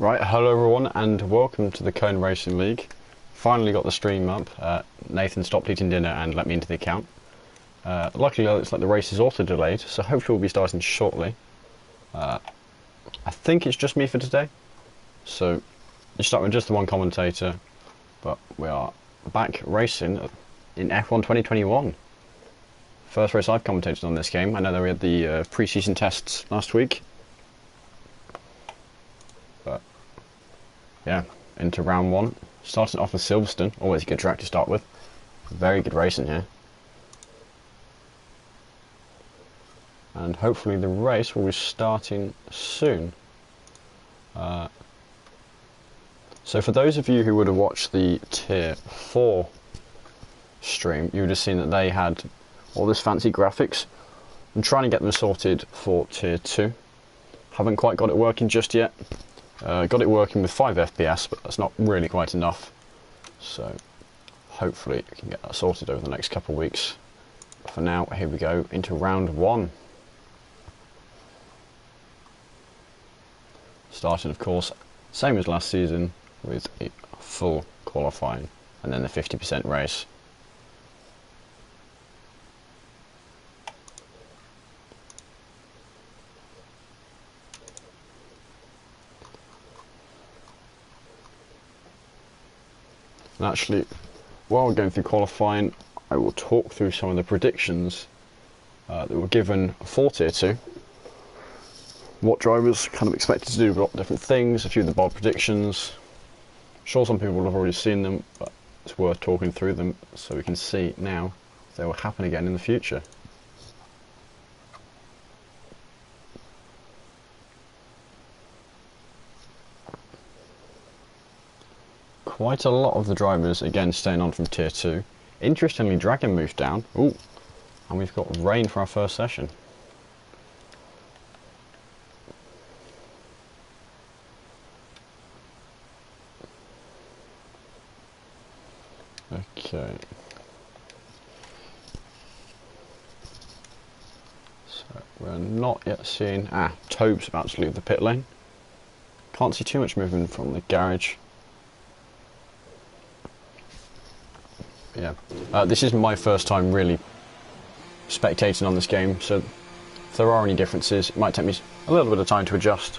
Right, hello everyone and welcome to the Cone Racing League. Finally got the stream up. Nathan stopped eating dinner and let me into the account. Luckily it looks like the race is also delayed, so hopefully we'll be starting shortly. I think it's just me for today, so you start with just the one commentator, but we are back racing in F1 2021. First race I've commentated on this game. I know that we had the pre-season tests last week. But yeah, into round one. Starting off with Silverstone, always a good track to start with. Very good racing here. And hopefully the race will be starting soon. So for those of you who would have watched the Tier 4 stream, you would have seen that they had all this fancy graphics. I'm trying to get them sorted for Tier 2. Haven't quite got it working just yet. Got it working with 5 FPS, but that's not really quite enough. So hopefully we can get that sorted over the next couple of weeks. But for now, here we go into round one. Starting, of course, same as last season, with a full qualifying and then the 50% race. And actually, while we're going through qualifying, I will talk through some of the predictions that were given for Tier 2. What drivers kind of expected to do a lot of different things, a few of the bold predictions. I'm sure some people will have already seen them, but it's worth talking through them so we can see now if they will happen again in the future. Quite a lot of the drivers, again, staying on from Tier 2. Interestingly, Dragon moved down. Ooh, and we've got rain for our first session. Okay. So, we're not yet seeing... Tobe's about to leave the pit lane. Can't see too much movement from the garage. Yeah, this is my first time really spectating on this game, so if there are any differences, it might take me a little bit of time to adjust,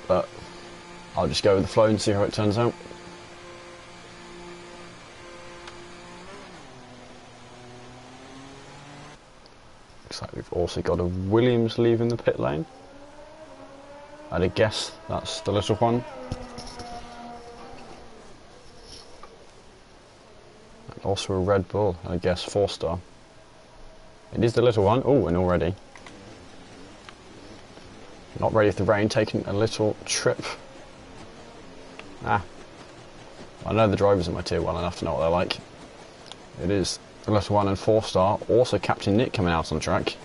but I'll just go with the flow and see how it turns out. Looks like we've also got a Williams leaving the pit lane. I'd guess that's the little one. Also a Red Bull, I guess 4-star. It is the little one. Oh, and already. Not ready for the rain, taking a little trip. I know the drivers in my tier well enough to know what they're like. It is the little one and 4-star. Also Captain Nick coming out on track.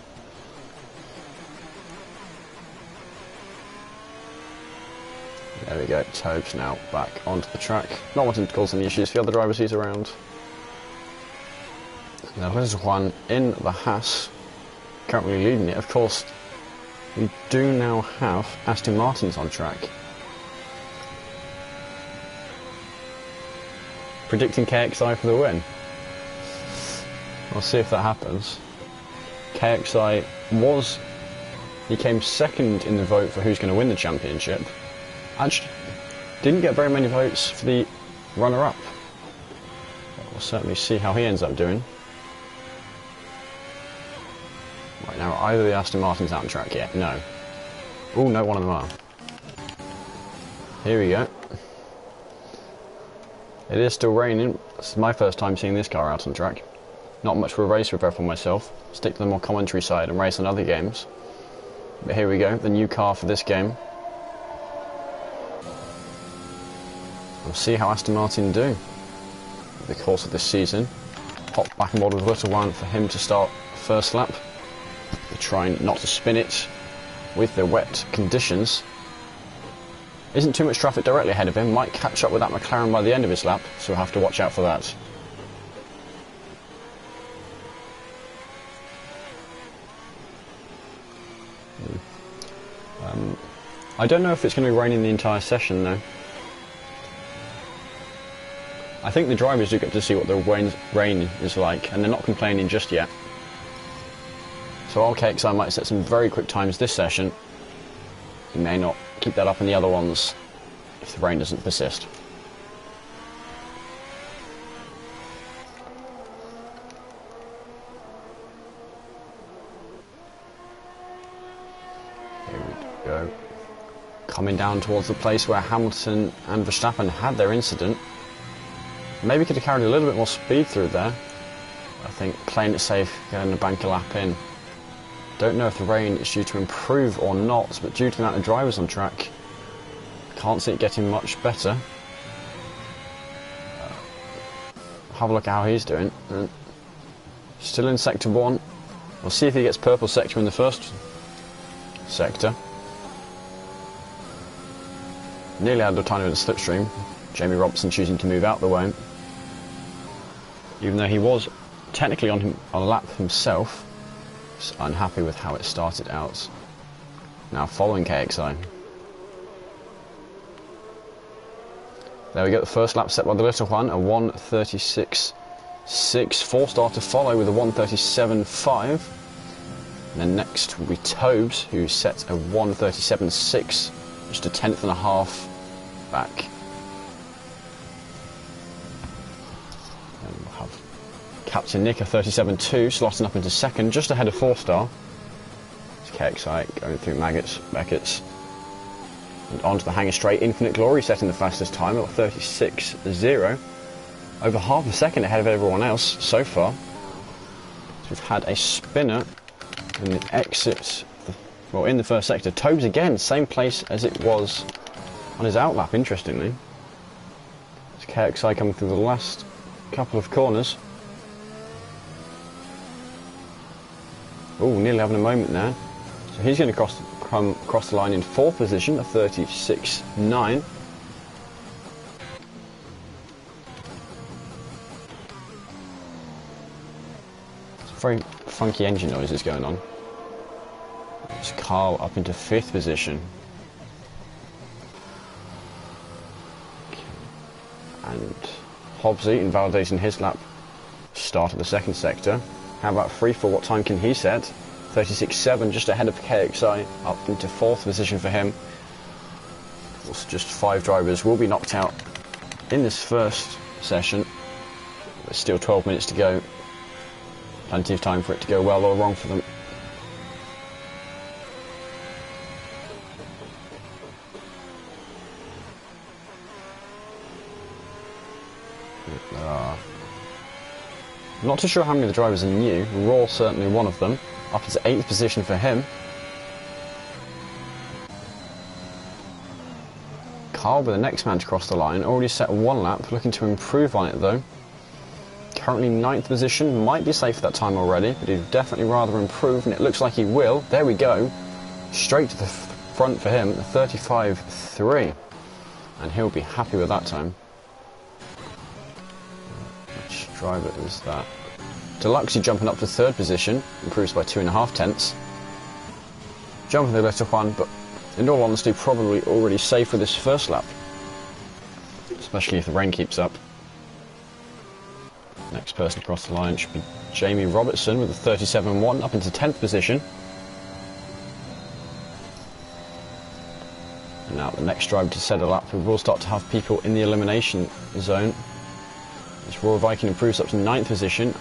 There we go, Tobe's now back onto the track. Not wanting to cause any issues for the other drivers he's around. Now there's one in the Haas, currently leading it. Of course, we do now have Aston Martins on track. Predicting KXI for the win. We'll see if that happens. KXI he came second in the vote for who's going to win the championship. Actually, didn't get very many votes for the runner-up. We'll certainly see how he ends up doing. Right now, either the Aston Martin's out on track yet? No. Oh no, one of them are. Here we go. It is still raining. This is my first time seeing this car out on track. Not much for a race with F1 myself. Stick to the more commentary side and race on other games. But here we go, the new car for this game. We'll see how Aston Martin do over the course of this season. Hop back and forward with a little one for him to start first lap. We're trying not to spin it with the wet conditions. Isn't too much traffic directly ahead of him, might catch up with that McLaren by the end of his lap, so we'll have to watch out for that. I don't know if it's going to be raining the entire session though. I think the drivers do get to see what the rain is like, and they're not complaining just yet. So RKXI might set some very quick times this session. He may not keep that up in the other ones if the rain doesn't persist. Here we go. Coming down towards the place where Hamilton and Verstappen had their incident. Maybe could have carried a little bit more speed through there. I think playing it safe, getting the banker lap in. Don't know if the rain is due to improve or not, but due to the amount of drivers on track, can't see it getting much better. Have a look at how he's doing. Still in sector 1. We'll see if he gets purple sector in the first sector. Nearly had a tiny bit of slipstream. Jamie Robson choosing to move out the way. Even though he was technically on a lap himself, just unhappy with how it started out. Now following KXI. There we go, the first lap set by the little one, a 1:36.6. 4-star to follow with a 1:37.5. And then next will be Tobes, who set a 1:37.6, just a tenth and a half back. Captain Nick, a 37.2, slotting up into second, just ahead of 4-star. It's KXI going through Maggots, Beckett's. And onto the hanger straight, Infinite Glory setting the fastest time at 36.0. Over half a second ahead of everyone else so far. So we've had a spinner in the exit, well, in the first sector. Tobes again, same place as it was on his outlap, interestingly. It's KXI coming through the last couple of corners. Oh, nearly having a moment there. So he's going to cross the line in 4th position, a 36.9. Very funky engine noises going on. It's Carl up into 5th position. And Hobbsy invalidating his lap start of the second sector. How about Freefall? What time can he set? 36.7, just ahead of KXI, up into 4th position for him. Also just 5 drivers will be knocked out in this first session. There's still 12 minutes to go. Plenty of time for it to go well or wrong for them. I'm not too sure how many of the drivers are new. Raw certainly one of them. Up into 8th position for him. Carl with the next man to cross the line. Already set 1 lap, looking to improve on it though. Currently 9th position, might be safe that time already, but he'd definitely rather improve, and it looks like he will. There we go. Straight to the front for him, 35.3. And he'll be happy with that time. Which driver is that? Deluxey jumping up to 3rd position, improves by 2.5 tenths. Jumping the little one, but in all honesty, probably already safe for this first lap. Especially if the rain keeps up. Next person across the line should be Jamie Robertson with a 37.1 up into 10th position. And now the next driver to set a lap, we will start to have people in the elimination zone. As Royal Viking improves up to 9th position.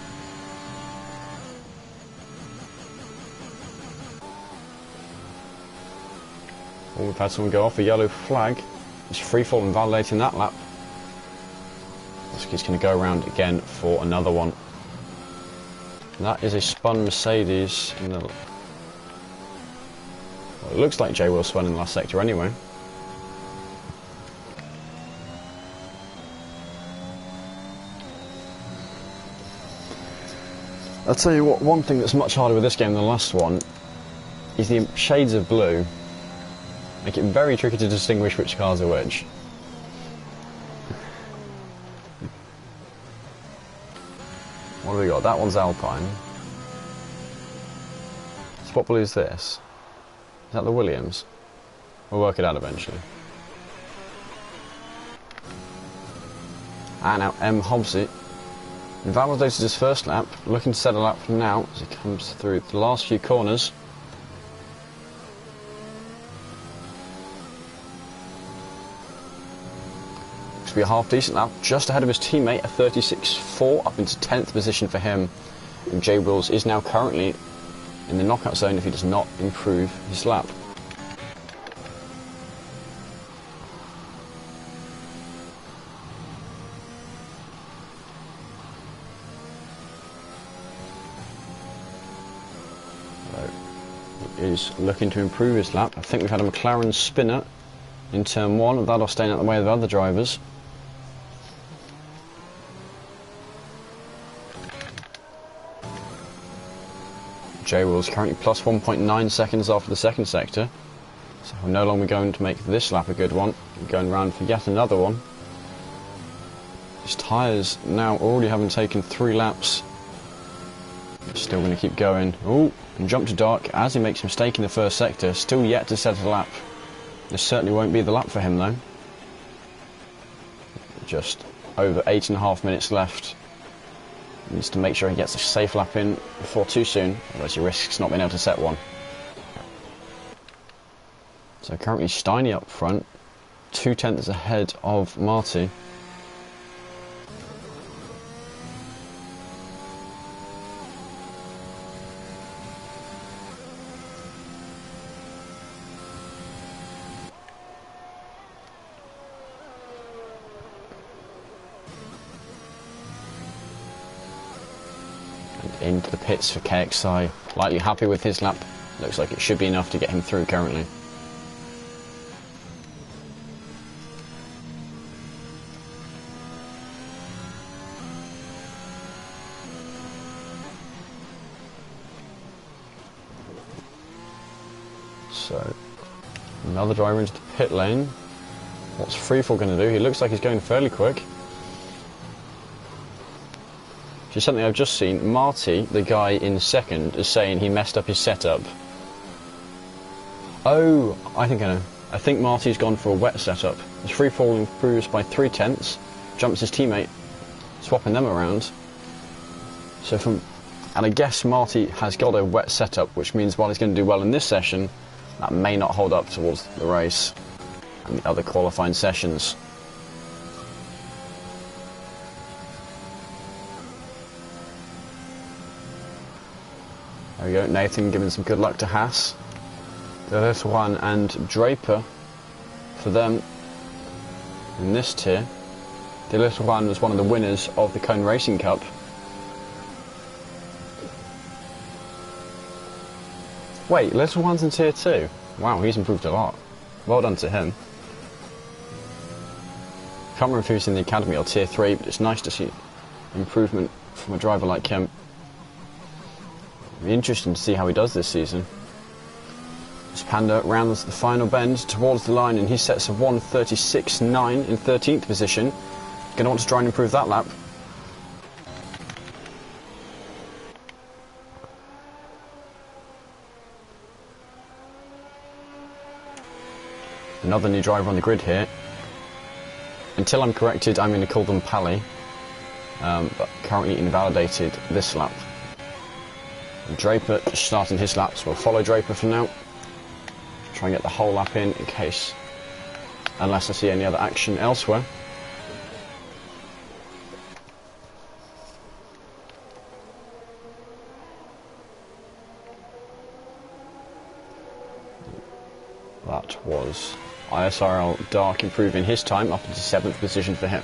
Oh, we've had someone go off a yellow flag. It's Freefall invalidating that lap. He's going to go around again for another one. And that is a spun Mercedes. Well, it looks like J Will spun in the last sector anyway. I'll tell you what, one thing that's much harder with this game than the last one is the shades of blue. Make it very tricky to distinguish which cars are which. What have we got? That one's Alpine. So what blue is this? Is that the Williams? We'll work it out eventually. And now M. Hobbsy invalidated his first lap, looking to set a lap now as he comes through the last few corners. Looks to be a half decent lap, just ahead of his teammate, a 36.4, up into 10th position for him. And J. Wills is now currently in the knockout zone if he does not improve his lap. Is looking to improve his lap. I think we've had a McLaren spinner in turn 1, that'll staying out the way of the other drivers. J. Wills currently plus 1.9 seconds after the second sector, so we're no longer going to make this lap a good one. We're going round for yet another one. His tyres now already having taken 3 laps. Still going to keep going. Oh, and jump to dark as he makes a mistake in the first sector. Still yet to set a lap. This certainly won't be the lap for him though. Just over 8.5 minutes left. He needs to make sure he gets a safe lap in before too soon, otherwise he risks not being able to set one. So currently Steiny up front, 0.2 ahead of Marty. Into the pits for KXI, lightly happy with his lap. Looks like it should be enough to get him through currently. So, another driver into the pit lane. What's Freefall going to do? He looks like he's going fairly quick. Which is something I've just seen. Marty, the guy in second, is saying he messed up his setup. Oh, I think I know. I think Marty's gone for a wet setup. His Freefall improves by 0.3, jumps his teammate, swapping them around. And I guess Marty has got a wet setup, which means while he's going to do well in this session, that may not hold up towards the race and the other qualifying sessions. There we go, Nathan giving some good luck to Haas. The little one and Draper for them in this tier. The little one was one of the winners of the Cone Racing Cup. Wait, little one's in tier 2? Wow, he's improved a lot. Well done to him. Can't remember if he was in the academy or tier 3, but it's nice to see improvement from a driver like him. It'll be interesting to see how he does this season. As Panda rounds the final bend towards the line and he sets a 1:36.9 in 13th position. Going to want to try and improve that lap. Another new driver on the grid here. Until I'm corrected, I'm going to call them Pally, but currently invalidated this lap. And Draper just starting his laps. We'll follow Draper for now. Try and get the whole lap in case, unless I see any other action elsewhere. That was ISRL Dark improving his time up into 7th position for him.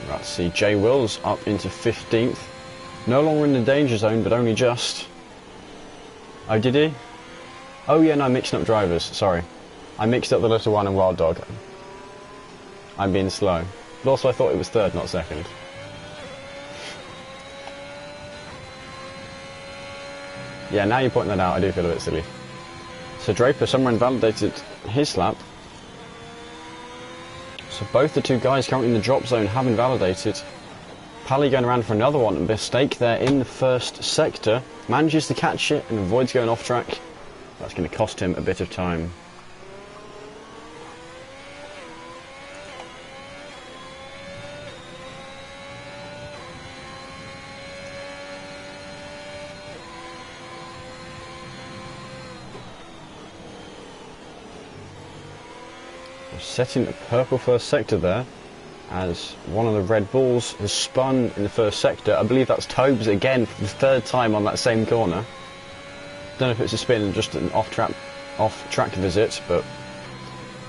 Let's see J. Wills up into 15th. No longer in the danger zone, but only just. Oh, did he? Oh yeah, no, I'm mixing up drivers, sorry. I mixed up the little one and Wild Dog. I'm being slow. But also I thought it was 3rd, not 2nd. Yeah, now you're pointing that out, I do feel a bit silly. So Draper somewhere invalidated his lap. So both the two guys currently in the drop zone have invalidated. Pally going around for another one, a mistake there in the first sector. Manages to catch it and avoids going off track. That's going to cost him a bit of time. Setting a purple first sector there, as one of the Red Bulls has spun in the first sector. I believe that's Tobes again for the third time on that same corner. Don't know if it's a spin, just an off-track visit, but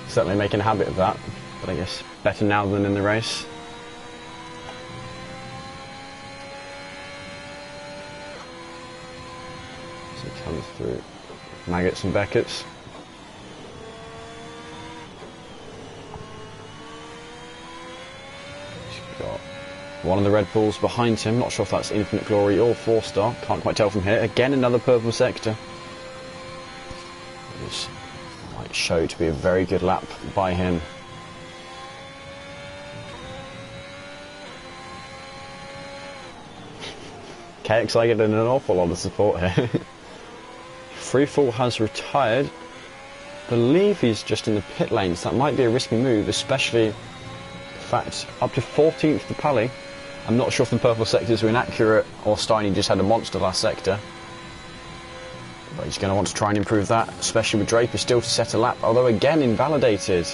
certainly making a habit of that. But I guess better now than in the race. So he comes through Maggots and Beckett's. One of the Red Bulls behind him, not sure if that's Infinite Glory or 4-star, can't quite tell from here. Again, another purple sector. This might show to be a very good lap by him. KXI getting an awful lot of support here. Freefall has retired. I believe he's just in the pit lane, so that might be a risky move, especially the fact up to 14th to Pally. I'm not sure if the purple sectors were inaccurate or Steiny just had a monster last sector. But he's going to want to try and improve that, especially with Draper still to set a lap, although again invalidated.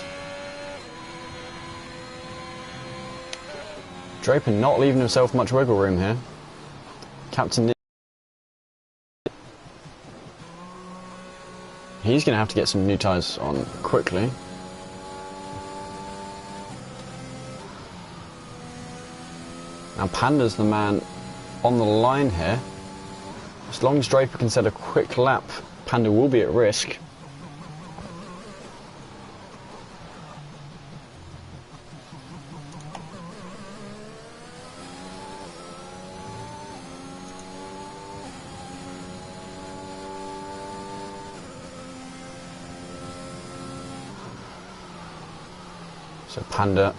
Draper not leaving himself much wiggle room here. Captain Nick. He's going to have to get some new tyres on quickly. Now Panda's the man on the line here. As long as Draper can set a quick lap, Panda will be at risk. So Panda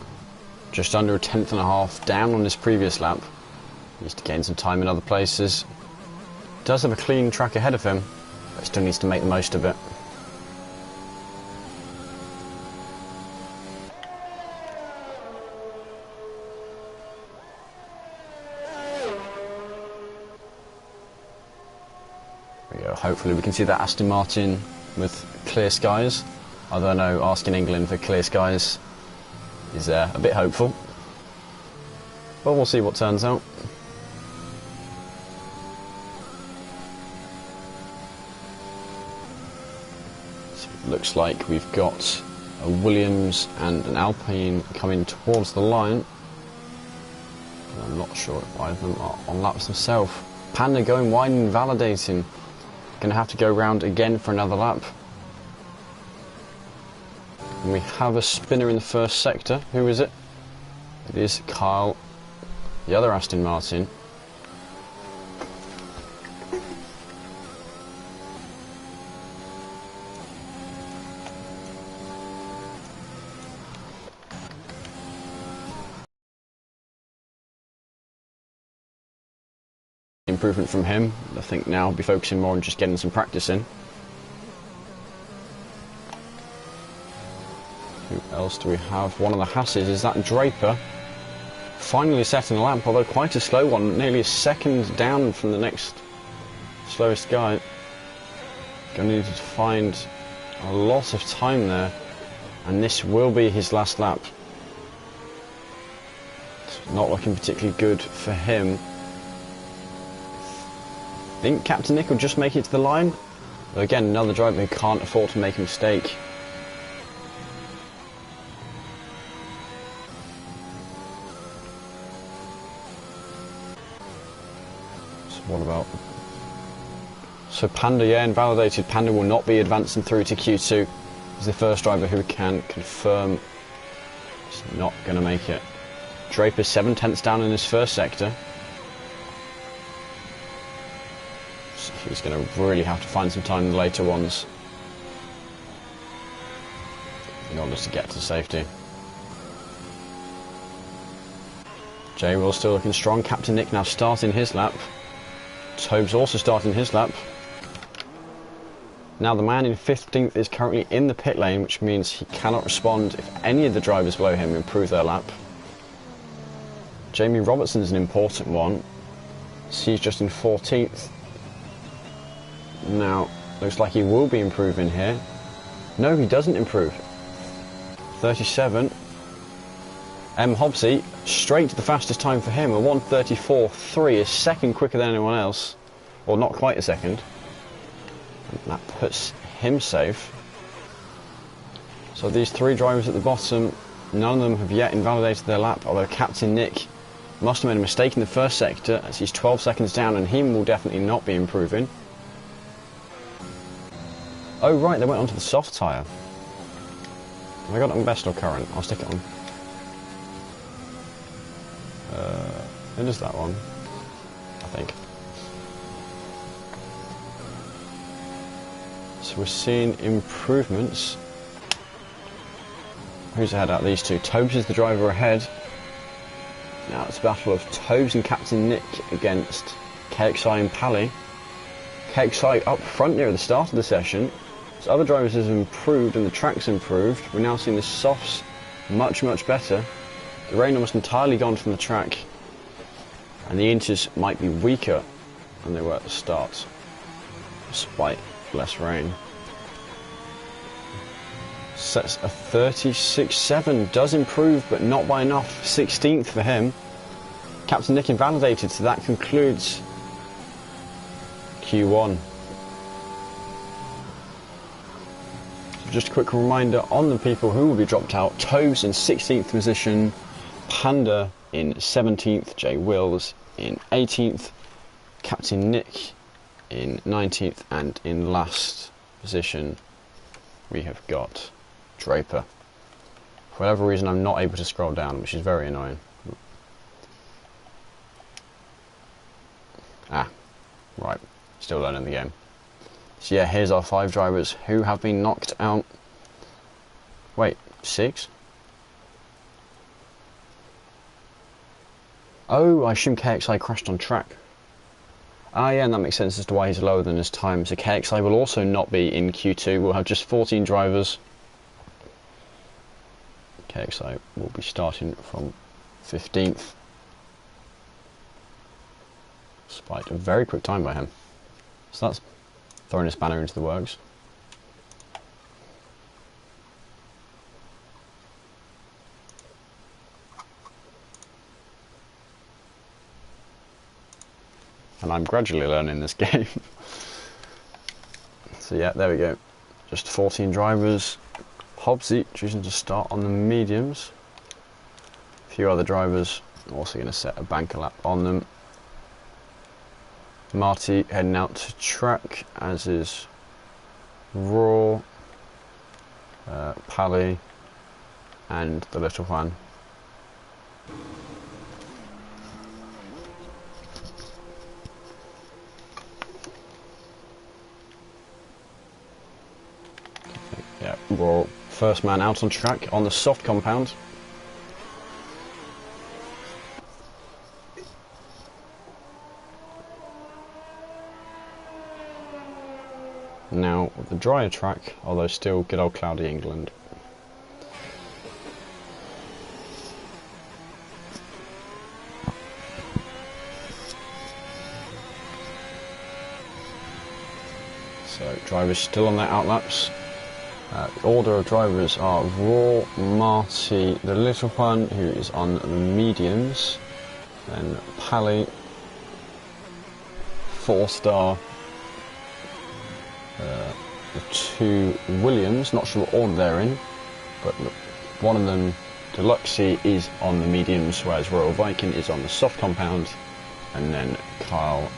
just under a 10.5 down on his previous lap. Needs to gain some time in other places. Does have a clean track ahead of him, but still needs to make the most of it. There we go. Hopefully we can see that Aston Martin with clear skies. Although I know asking England for clear skies is a bit hopeful, but we'll see what turns out. So it looks like we've got a Williams and an Alpine coming towards the line. And I'm not sure if either of them are on laps themselves. Panda going wide and validating. Going to have to go round again for another lap. And we have a spinner in the first sector. Who is it? It is Kyle, the other Aston Martin. Improvement from him. I think now I'll be focusing more on just getting some practice in. Who else do we have? One of the Hasses, is that Draper? Finally setting a lap, although quite a slow one, nearly a second down from the next slowest guy. Going to need to find a lot of time there, and this will be his last lap. It's not looking particularly good for him. I think Captain Nick will just make it to the line. But again, another driver who can't afford to make a mistake. What about... So Panda, yeah, invalidated. Panda will not be advancing through to Q2. He's the first driver who can confirm he's not going to make it. Draper 7/10 down in his first sector. So he's going to really have to find some time in the later ones in order to get to safety. J Will still looking strong. Captain Nick now starting his lap. Tobes also starting his lap. Now the man in 15th is currently in the pit lane, which means he cannot respond if any of the drivers below him improve their lap. Jamie Robertson is an important one. So he's just in 14th. Now, looks like he will be improving here. No, he doesn't improve. 37. Hobbsy, straight to the fastest time for him, a 1:34.3, a second quicker than anyone else. Or not quite a second. And that puts him safe. So these three drivers at the bottom, none of them have yet invalidated their lap, although Captain Nick must have made a mistake in the first sector as he's 12 seconds down and he will definitely not be improving. Oh right, they went onto the soft tyre. Have I got it on best or current? I'll stick it on. It is that one, I think. So we're seeing improvements. Who's ahead out of these two? Tobes is the driver ahead. Now it's a battle of Tobes and Captain Nick against KXI and Pally. KXI up front near the start of the session. So other drivers have improved and the track's improved. We're now seeing the softs much better. The rain almost entirely gone from the track. And the inters might be weaker than they were at the start, despite less rain. Sets a 36.7, does improve, but not by enough. 16th for him. Captain Nick invalidated, so that concludes Q1. Just a quick reminder on the people who will be dropped out. Tobes in 16th position, Panda in 17th, Jay Wills in 18th, Captain Nick in 19th, and in last position we have got Draper. For whatever reason I'm not able to scroll down, which is very annoying. Ah, right, still learning the game. So yeah, here's our 5 drivers who have been knocked out. Wait, 6? Oh, I assume KXI crashed on track. Ah yeah, and that makes sense as to why he's lower than his time. So KXI will also not be in Q2. We'll have just 14 drivers. KXI will be starting from 15th. Despite a very quick time by him. So that's throwing a spanner into the works. And I'm gradually learning this game. So yeah, there we go. Just 14 drivers. Hobbsy choosing to start on the mediums. A few other drivers also going to set a banker lap on them. Marty heading out to track, as is Raw, Pally, and the little one. Yeah, Raw, first man out on track on the soft compound. Now, the drier track, although still good old cloudy England. So, drivers still on their outlaps. The order of drivers are Raw, Marty, the little one, who is on the mediums, then Pally, 4-star, the 2 Williams, not sure what order they're in, but one of them, Deluxey, is on the mediums, whereas Royal Viking is on the soft compound, and then Kyle.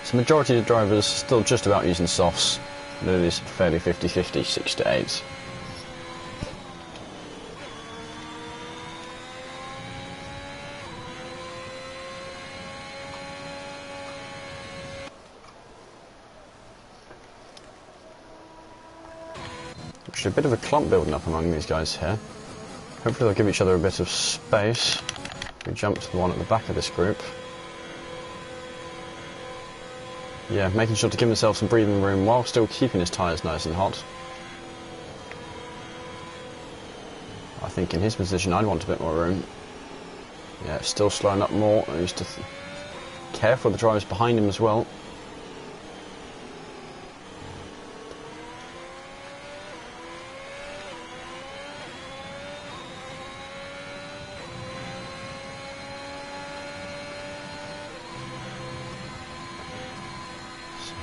So the majority of the drivers still just about using softs, but it is fairly 50-50, 6 to 8. Actually, a bit of a clump building up among these guys here. Hopefully they'll give each other a bit of space. We jump to the one at the back of this group. Yeah, making sure to give himself some breathing room while still keeping his tyres nice and hot. I think in his position I'd want a bit more room. Yeah, still slowing up more. I used to careful of the drivers behind him as well.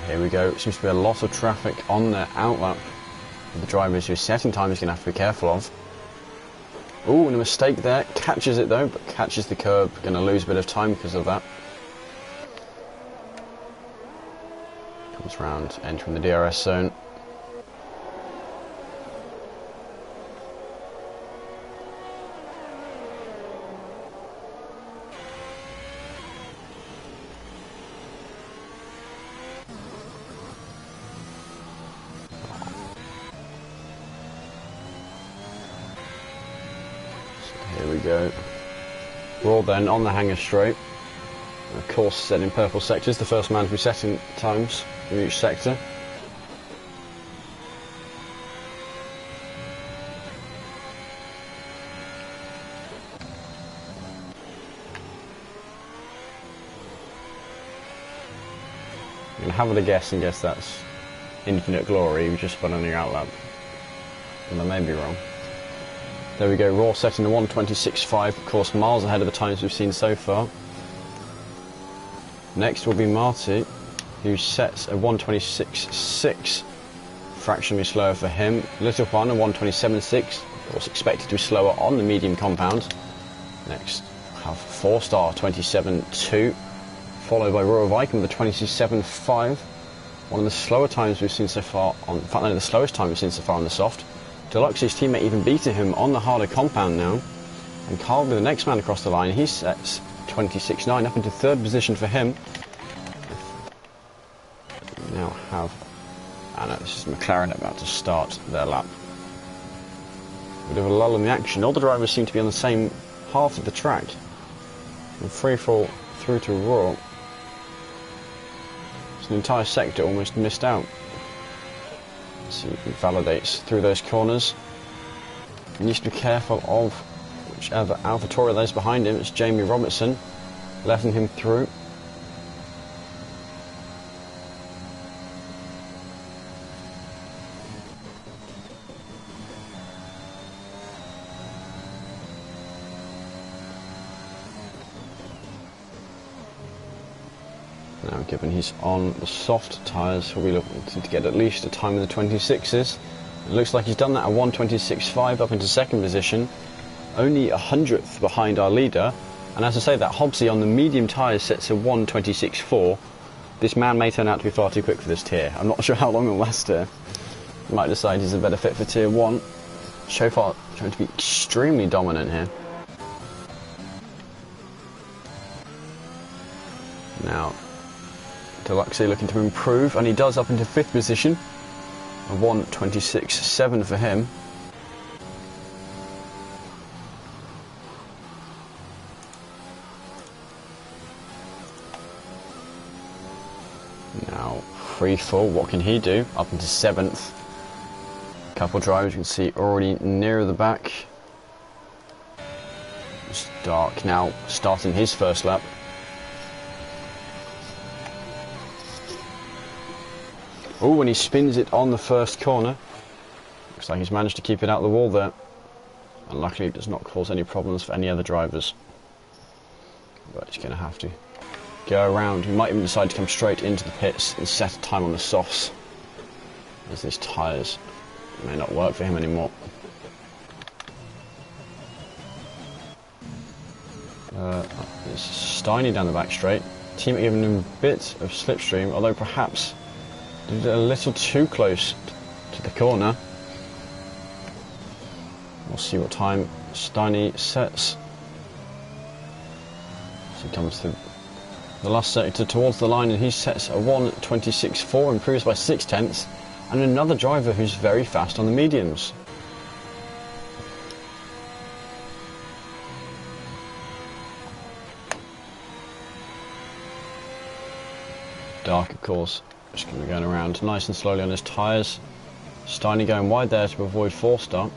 Here we go. It seems to be a lot of traffic on their outlap. The drivers whose setting time is going to have to be careful of. Ooh, and a mistake there. Catches it though, but catches the curb. Going to lose a bit of time because of that. Comes round, entering the DRS zone. Here we go. Raw then on the hanger straight. Of course, set in purple sectors. The first man to be setting times in each sector. I'm going to have a guess and guess that's Infinite Glory, we just spun on the outlap. And I may be wrong. There we go, Raw setting the 1:26.5, of course miles ahead of the times we've seen so far. Next will be Marty, who sets a 1:26.6, fractionally slower for him. Little Juan a 1:27.6, of course expected to be slower on the medium compound. Next, have 4-star 27.2, followed by Royal Viking with a 27.5. One of the slower times we've seen so far on, in fact, no, the slowest time we've seen so far on the soft. Deluxe's teammate even beating him on the harder compound now. And Carl will be the next man across the line. He sets 26.9 up into third position for him. We now have Anna. This is McLaren about to start their lap. A bit of a lull in the action. All the drivers seem to be on the same half of the track. From free fall through to Raw. It's an entire sector almost missed out. See if he validates through those corners. He needs to be careful of whichever AlphaTauri that is behind him. It's Jamie Robertson, letting him through. Now, given he's on the soft tyres, he'll be looking to get at least a time in the 26s. It looks like he's done that at 1:26.5 up into second position, only 100th behind our leader. And as I say, that Hobbsy on the medium tyres sets a 1:26.4. This man may turn out to be far too quick for this tier. I'm not sure how long it'll last here. He might decide he's a better fit for tier 1. So far, trying to be extremely dominant here. Now, Deluxe looking to improve, and he does up into 5th position. A 1:26.7 for him. Now, free fall, what can he do? Up into 7th. Couple drivers you can see already nearer the back. It's dark now, starting his first lap. Oh, when he spins it on the first corner. Looks like he's managed to keep it out of the wall there. And luckily it does not cause any problems for any other drivers. But he's going to have to go around. He might even decide to come straight into the pits and set a time on the softs, as these tyres may not work for him anymore. It's Steiny down the back straight. Teammate giving him a bit of slipstream, although perhaps did it a little too close to the corner. We'll see what time Steiny sets. So he comes to the last sector towards the line, and he sets a 1:26.4, improves by 0.6, and another driver who's very fast on the mediums. Dark, of course, just going to be going around nice and slowly on his tyres. Steiny going wide there to avoid 4-star.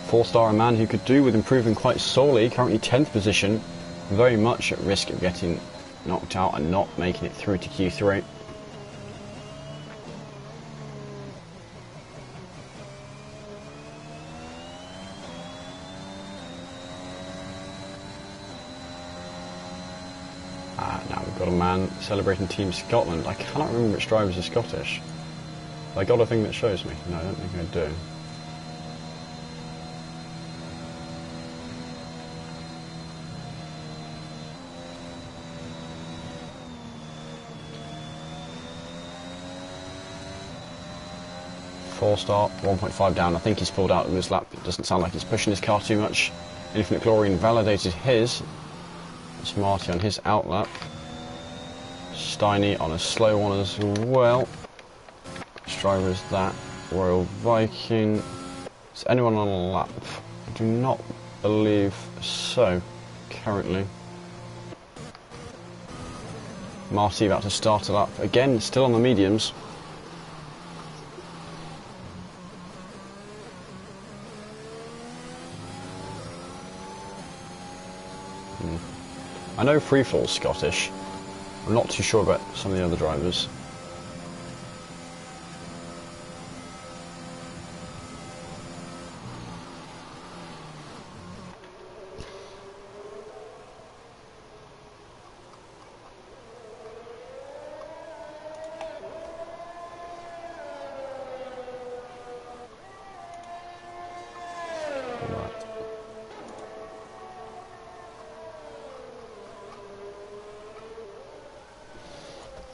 Four-star, a man who could do with improving quite sorely, currently 10th position, very much at risk of getting knocked out and not making it through to Q3. Now we've got a man celebrating Team Scotland. I cannot remember which drivers are Scottish. Have I got a thing that shows me? No, I don't think I do. Four-star, 1.5 down. I think he's pulled out of this lap. It doesn't sound like he's pushing his car too much. Infinite Glory invalidated his. It's Marty on his outlap. Steiny on a slow one as well. Which driver is that? Royal Viking. Is anyone on a lap? I do not believe so, currently. Marty about to start a lap. Again, still on the mediums. I know Freefall's Scottish. I'm not too sure about some of the other drivers.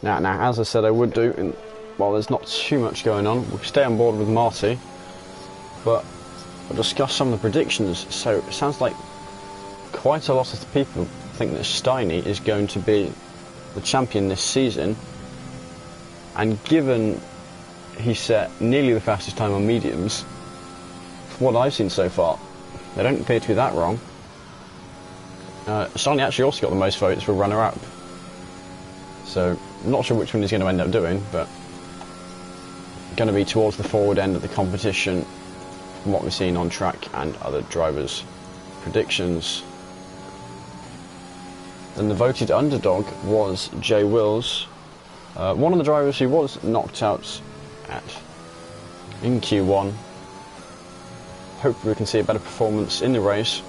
Now, as I said I would do, while there's not too much going on, we'll stay on board with Marty, but we'll discuss some of the predictions. So it sounds like quite a lot of the people think that Steiny is going to be the champion this season, and given he set nearly the fastest time on mediums, from what I've seen so far, they don't appear to be that wrong. Steiny actually also got the most votes for runner-up. So, I'm not sure which one he's going to end up doing, but going to be towards the forward end of the competition from what we've seen on track and other drivers' predictions. Then the voted underdog was Jay Wills, one of the drivers who was knocked out in Q1. Hopefully we can see a better performance in the race.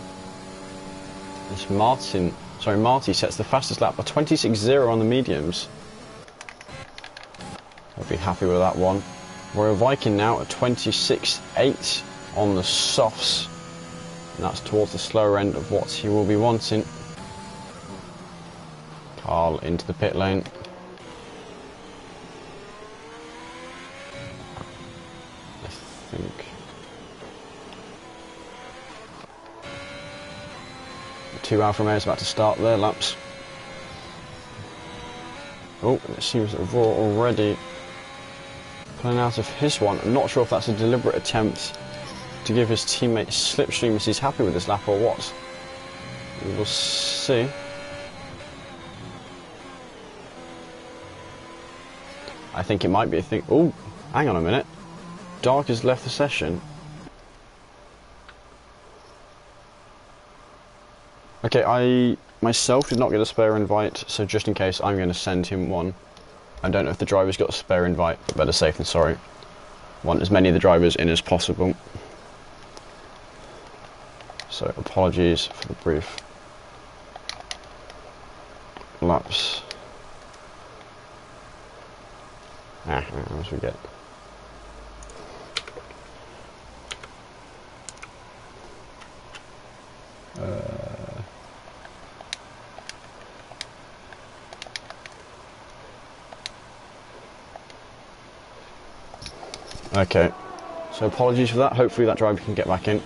This Marty sets the fastest lap by 26.0 on the mediums. I'll be happy with that one. Royal Viking now at 26.8 on the softs. And that's towards the slower end of what he will be wanting. Carl into the pit lane. I think. Two Alfa Romeos about to start their laps. Oh, it seems that Raw already pulling out of his one. I'm not sure if that's a deliberate attempt to give his teammate slipstream. He's happy with this lap or what? We will see. I think it might be a thing. Oh, hang on a minute. Dark has left the session. Okay, I myself did not get a spare invite, so just in case I'm going to send him one. I don't know if the driver's got a spare invite, but better safe than sorry. Want as many of the drivers in as possible. So apologies for the brief lapse. As we get. Okay, so apologies for that. Hopefully that driver can get back in.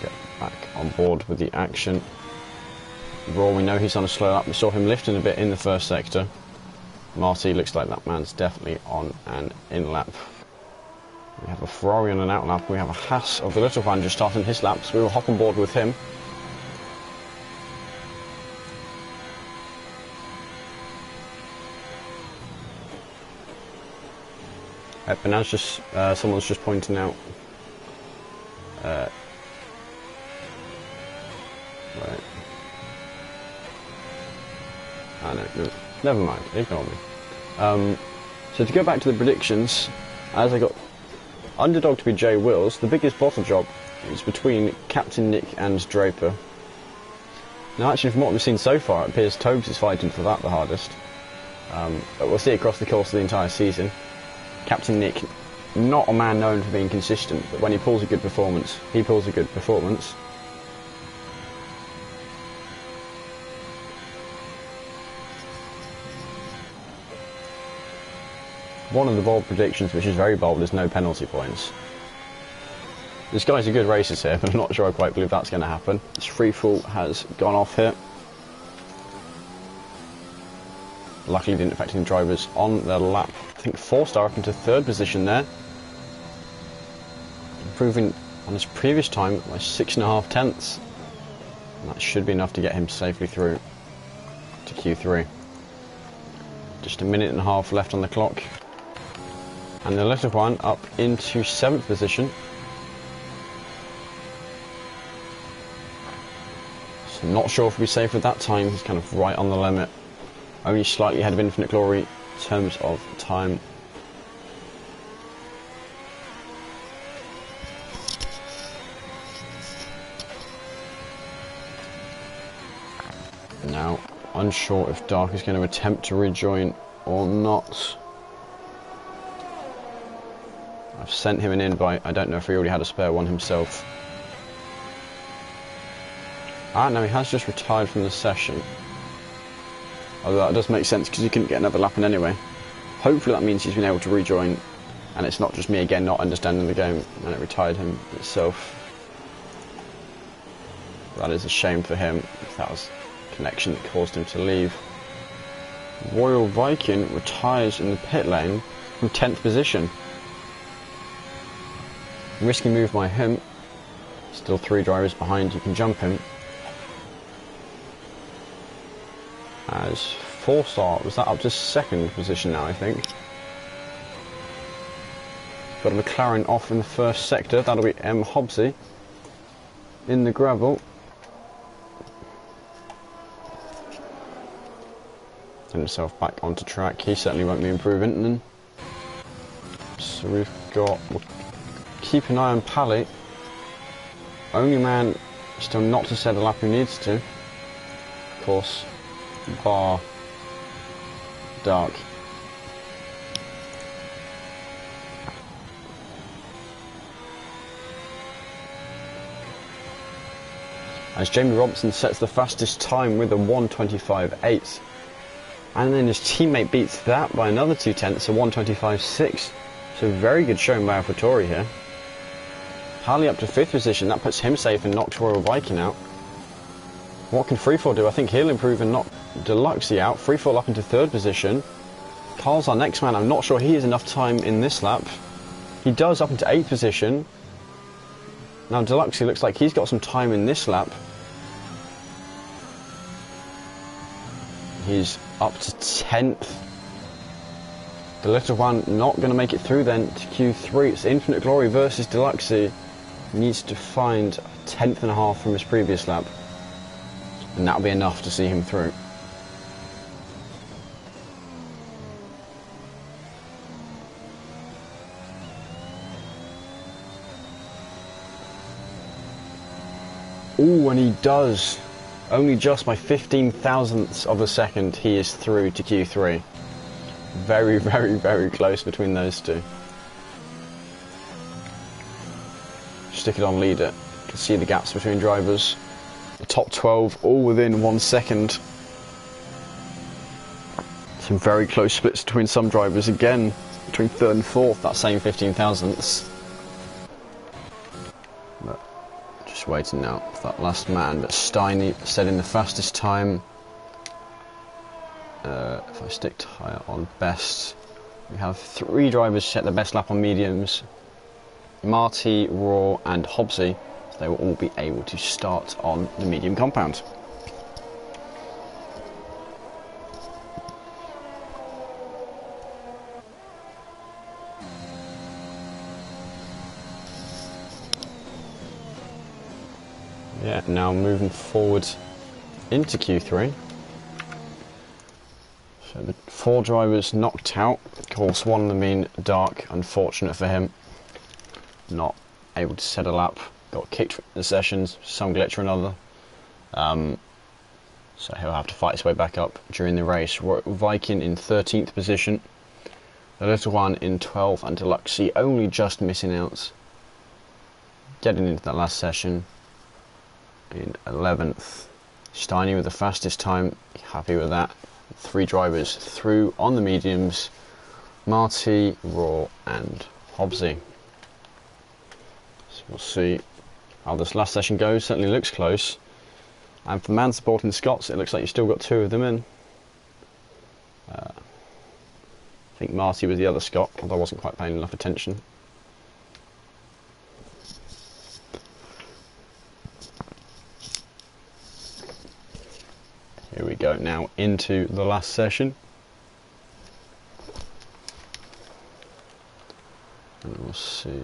Get back on board with the action. Raw, we know he's on a slow lap. We saw him lifting a bit in the first sector. Marty looks like that man's definitely on an in lap. We have a Ferrari on an outlap. We have a Haas of the little one just starting his laps. We will hop on board with him. And as just someone's just pointing out, right. No, never mind. Ignore me. So to go back to the predictions, as I got underdog to be Jay Wills, the biggest bottle job is between Captain Nick and Draper. Now, actually, from what we've seen so far, it appears Tobes is fighting for that the hardest. But we'll see across the course of the entire season. Captain Nick, not a man known for being consistent, but when he pulls a good performance, he pulls a good performance. One of the bold predictions, which is very bold, is no penalty points. This guy's a good racer here, but I'm not sure I quite believe that's going to happen. This free fall has gone off here. Luckily didn't affect any drivers on their lap. I think 4-star up into 3rd position there. Improving on his previous time by 6.5 tenths. And that should be enough to get him safely through to Q3. Just a minute and a half left on the clock. And the little one up into 7th position. So not sure if we'll be safe with that time. He's kind of right on the limit. Only slightly ahead of Infinite Glory in terms of time. Now, unsure if Dark is going to attempt to rejoin or not. I've sent him an invite. I don't know if he already had a spare one himself. Ah, no, he has just retired from the session. Although that does make sense because he couldn't get another lap in anyway. Hopefully that means he's been able to rejoin and it's not just me again not understanding the game and it retired him itself. That is a shame for him if that was a connection that caused him to leave. Royal Viking retires in the pit lane from 10th position. Risky move by him. Still 3 drivers behind, you can jump him. As 4-star, was that up to 2nd position now, I think. Got a McLaren off in the 1st sector, that'll be M. Hobbsy in the gravel. Getting himself back onto track, he certainly won't be improving. And then, so we'll keep an eye on Pally. Only man still not to set a lap who needs to. Of course, bar Dark. As Jamie Robson sets the fastest time with a 1:25.8, and then his teammate beats that by another 2 tenths, a 1:25.6. So very good showing by AlphaTauri here. Harley up to 5th position, that puts him safe and knocks Royal Viking out. What can Freefall do? I think he'll improve and knock Deluxey out. Freefall up into 3rd position. Carl's our next man. I'm not sure he has enough time in this lap. He does up into 8th position. Now Deluxey looks like he's got some time in this lap. He's up to 10th. The little one not going to make it through then to Q3. It's Infinite Glory versus Deluxey. Needs to find a 10th and a half from his previous lap. And that'll be enough to see him through. Ooh, and he does. Only just by 15 thousandths of a second he is through to Q3. Very, very, very close between those two. Stick it on leader. You can see the gaps between drivers. The top 12 all within 1 second. Some very close splits between some drivers again. Between 3rd and 4th, that same 15 thousandths. But just waiting now for that last man. But Steiny setting the fastest time. If I stick tyre on best, we have 3 drivers set the best lap on mediums. Marty, Raw and Hobbsy, so they will all be able to start on the medium compound. Yeah, now moving forward into Q3. So the 4 drivers knocked out. Of course, one of them being Dark, unfortunate for him. Not able to set a lap. Got kicked from the sessions, some glitch or another. So he'll have to fight his way back up during the race. Viking in 13th position. The little one in 12th, and Deluxy only just missing out. Getting into that last session in 11th. Steiny with the fastest time, happy with that. 3 drivers through on the mediums, Marty, Raw and Hobbsy. So we'll see how this last session goes. Certainly looks close. And for man supporting Scots, it looks like you've still got 2 of them in. I think Marty was the other Scot, although I wasn't quite paying enough attention. Here we go now into the last session. And we'll see.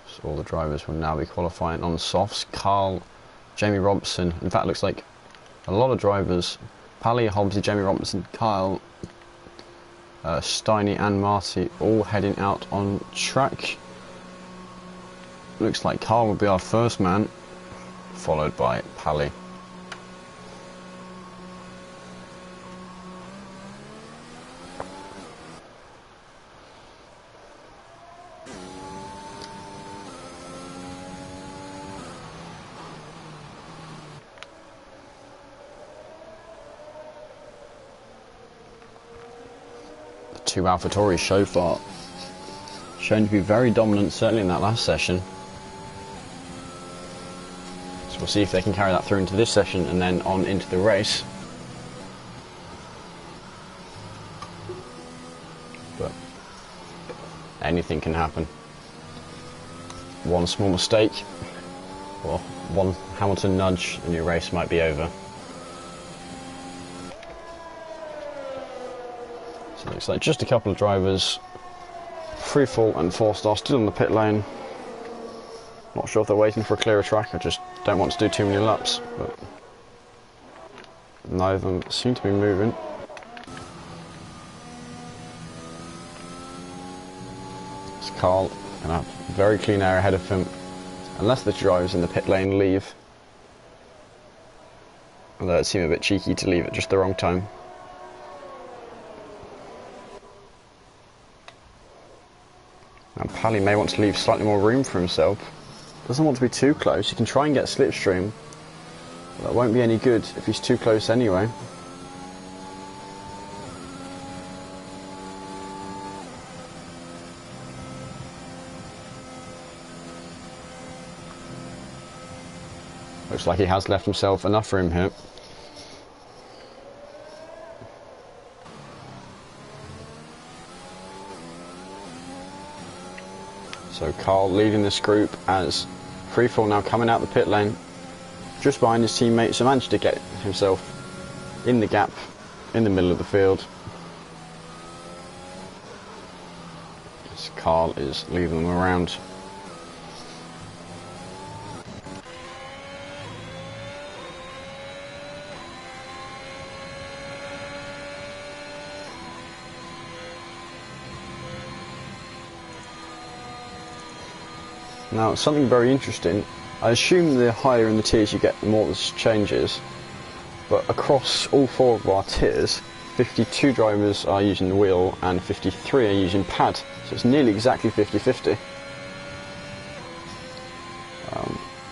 So all the drivers will now be qualifying on softs. Carl, Jamie Robertson. In fact, it looks like a lot of drivers. Pally, Hobbsy, Jamie Robertson, Kyle, Steiny and Marty all heading out on track. Looks like Carl will be our first man, followed by Pally. The 2 AlphaTauris so far shown to be very dominant, certainly in that last session. We'll see if they can carry that through into this session and then on into the race. But anything can happen. One small mistake, or one Hamilton nudge, and your race might be over. So it looks like just a couple of drivers, Free Fall and 4-star still in the pit lane. Not sure if they're waiting for a clearer track. I just don't want to do too many laps, but neither of them seem to be moving. It's Carl, gonna have very clean air ahead of him, unless the drivers in the pit lane leave. Although it seemed a bit cheeky to leave at just the wrong time. And Pally may want to leave slightly more room for himself. Doesn't want to be too close. He can try and get slipstream, but that won't be any good if he's too close anyway. Looks like he has left himself enough room here. So Carl leading this group as Freefall now coming out the pit lane, just behind his teammates, so managed to get himself in the gap in the middle of the field. As Carl is leading them around. Now, something very interesting, I assume the higher in the tiers you get, the more this changes, but across all 4 of our tiers, 52 drivers are using the wheel and 53 are using pad, so it's nearly exactly 50-50.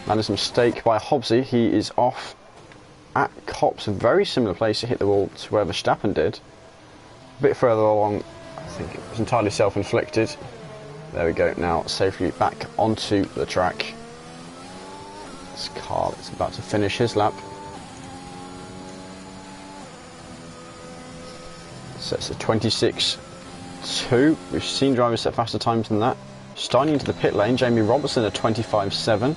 That is a mistake by Hobbsy. He is off at Copse, a very similar place to hit the wall to where Verstappen did. A bit further along, I think it was entirely self-inflicted. There we go, now safely back onto the track. As Carl is about to finish his lap. Sets a 26 25.2. We've seen drivers set faster times than that. Starting into the pit lane, Jamie Robertson at 25.7.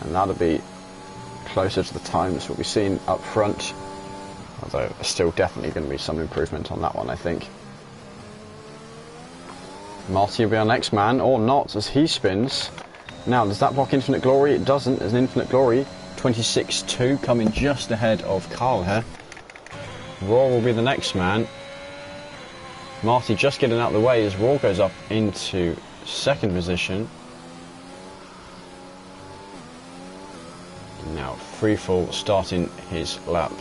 And that'll be closer to the times what we've seen up front. Although there's still definitely going to be some improvement on that one, I think. Marty will be our next man, or not, as he spins. Now, does that block Infinite Glory? It doesn't. There's an Infinite Glory. 26.2 coming just ahead of Carl here. Raw will be the next man. Marty just getting out of the way as Raw goes up into second position. Now, Freefall starting his lap.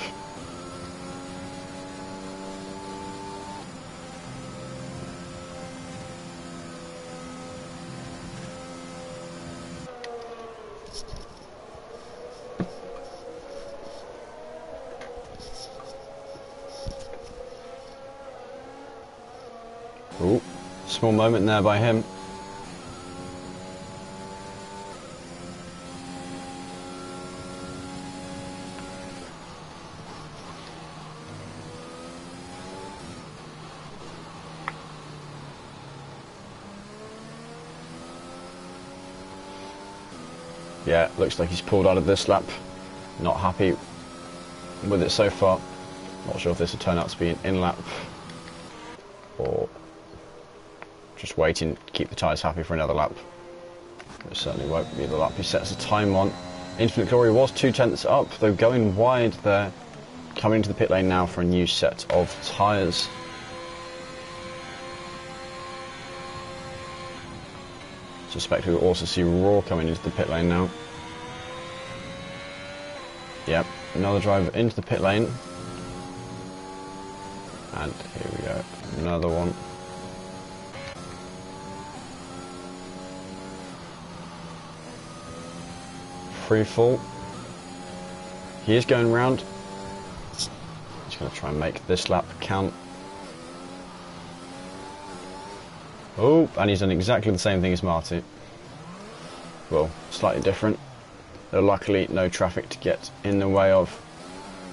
Ooh, small moment there by him. Yeah, looks like he's pulled out of this lap. Not happy with it so far. Not sure if this will turn out to be an in-lap or just waiting to keep the tyres happy for another lap. It certainly won't be the lap he sets a time on. Infinite Glory was 2/10 up, though going wide there. Coming into the pit lane now for a new set of tyres. Suspect we'll also see Raw coming into the pit lane now. Yep, another driver into the pit lane. And here we go, another one. Free fall. He is going round. He's going to try and make this lap count. Oh, and he's done exactly the same thing as Marty. Well, slightly different. Though luckily no traffic to get in the way of.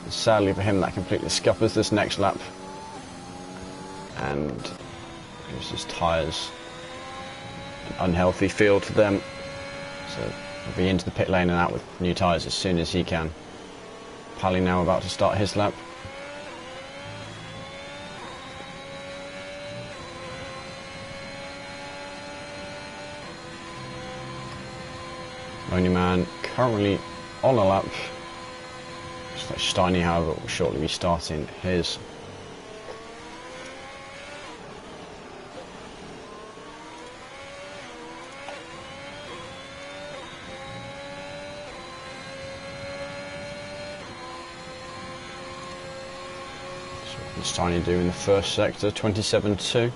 Sadly for him that completely scuppers this next lap. And here's his tyres. An unhealthy field for them. So he'll be into the pit lane and out with new tyres as soon as he can. Pally now about to start his lap. Only man currently on a lap. Steiny, however, will shortly be starting his. So what's Steiny do in the first sector? 27.2.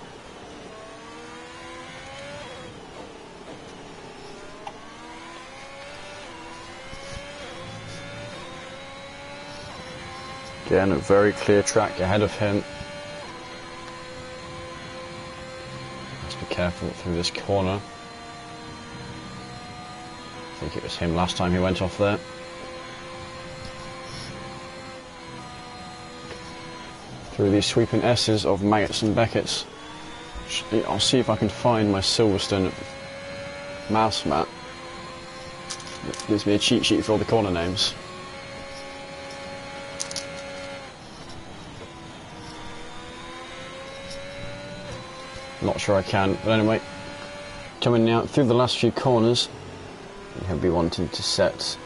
Again, a very clear track ahead of him. Let's be careful through this corner. I think it was him last time he went off there. Through these sweeping S's of Maggots and Beckett's. I'll see if I can find my Silverstone mouse mat. It gives me a cheat sheet for all the corner names. Not sure I can, but anyway, coming now through the last few corners, he'll be wanting to set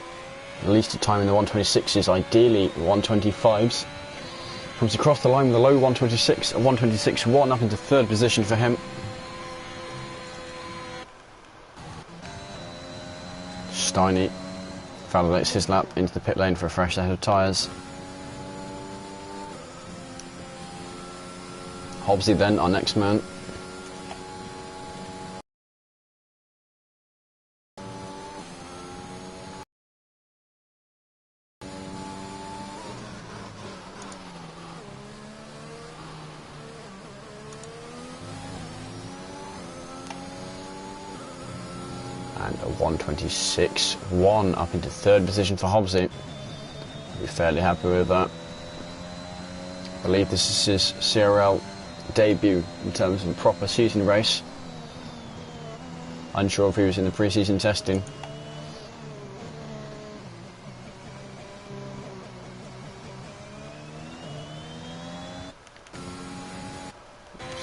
at least a time in the 126s, ideally 125s. Comes across the line with a low 126, a 126.1 up into third position for him. Steiny validates his lap into the pit lane for a fresh set of tyres. Hobbsy then, our next man. And a 126.1 up into third position for Hobbsy. Be fairly happy with that. I believe this is his CRL debut in terms of a proper season race. Unsure if he was in the pre-season testing.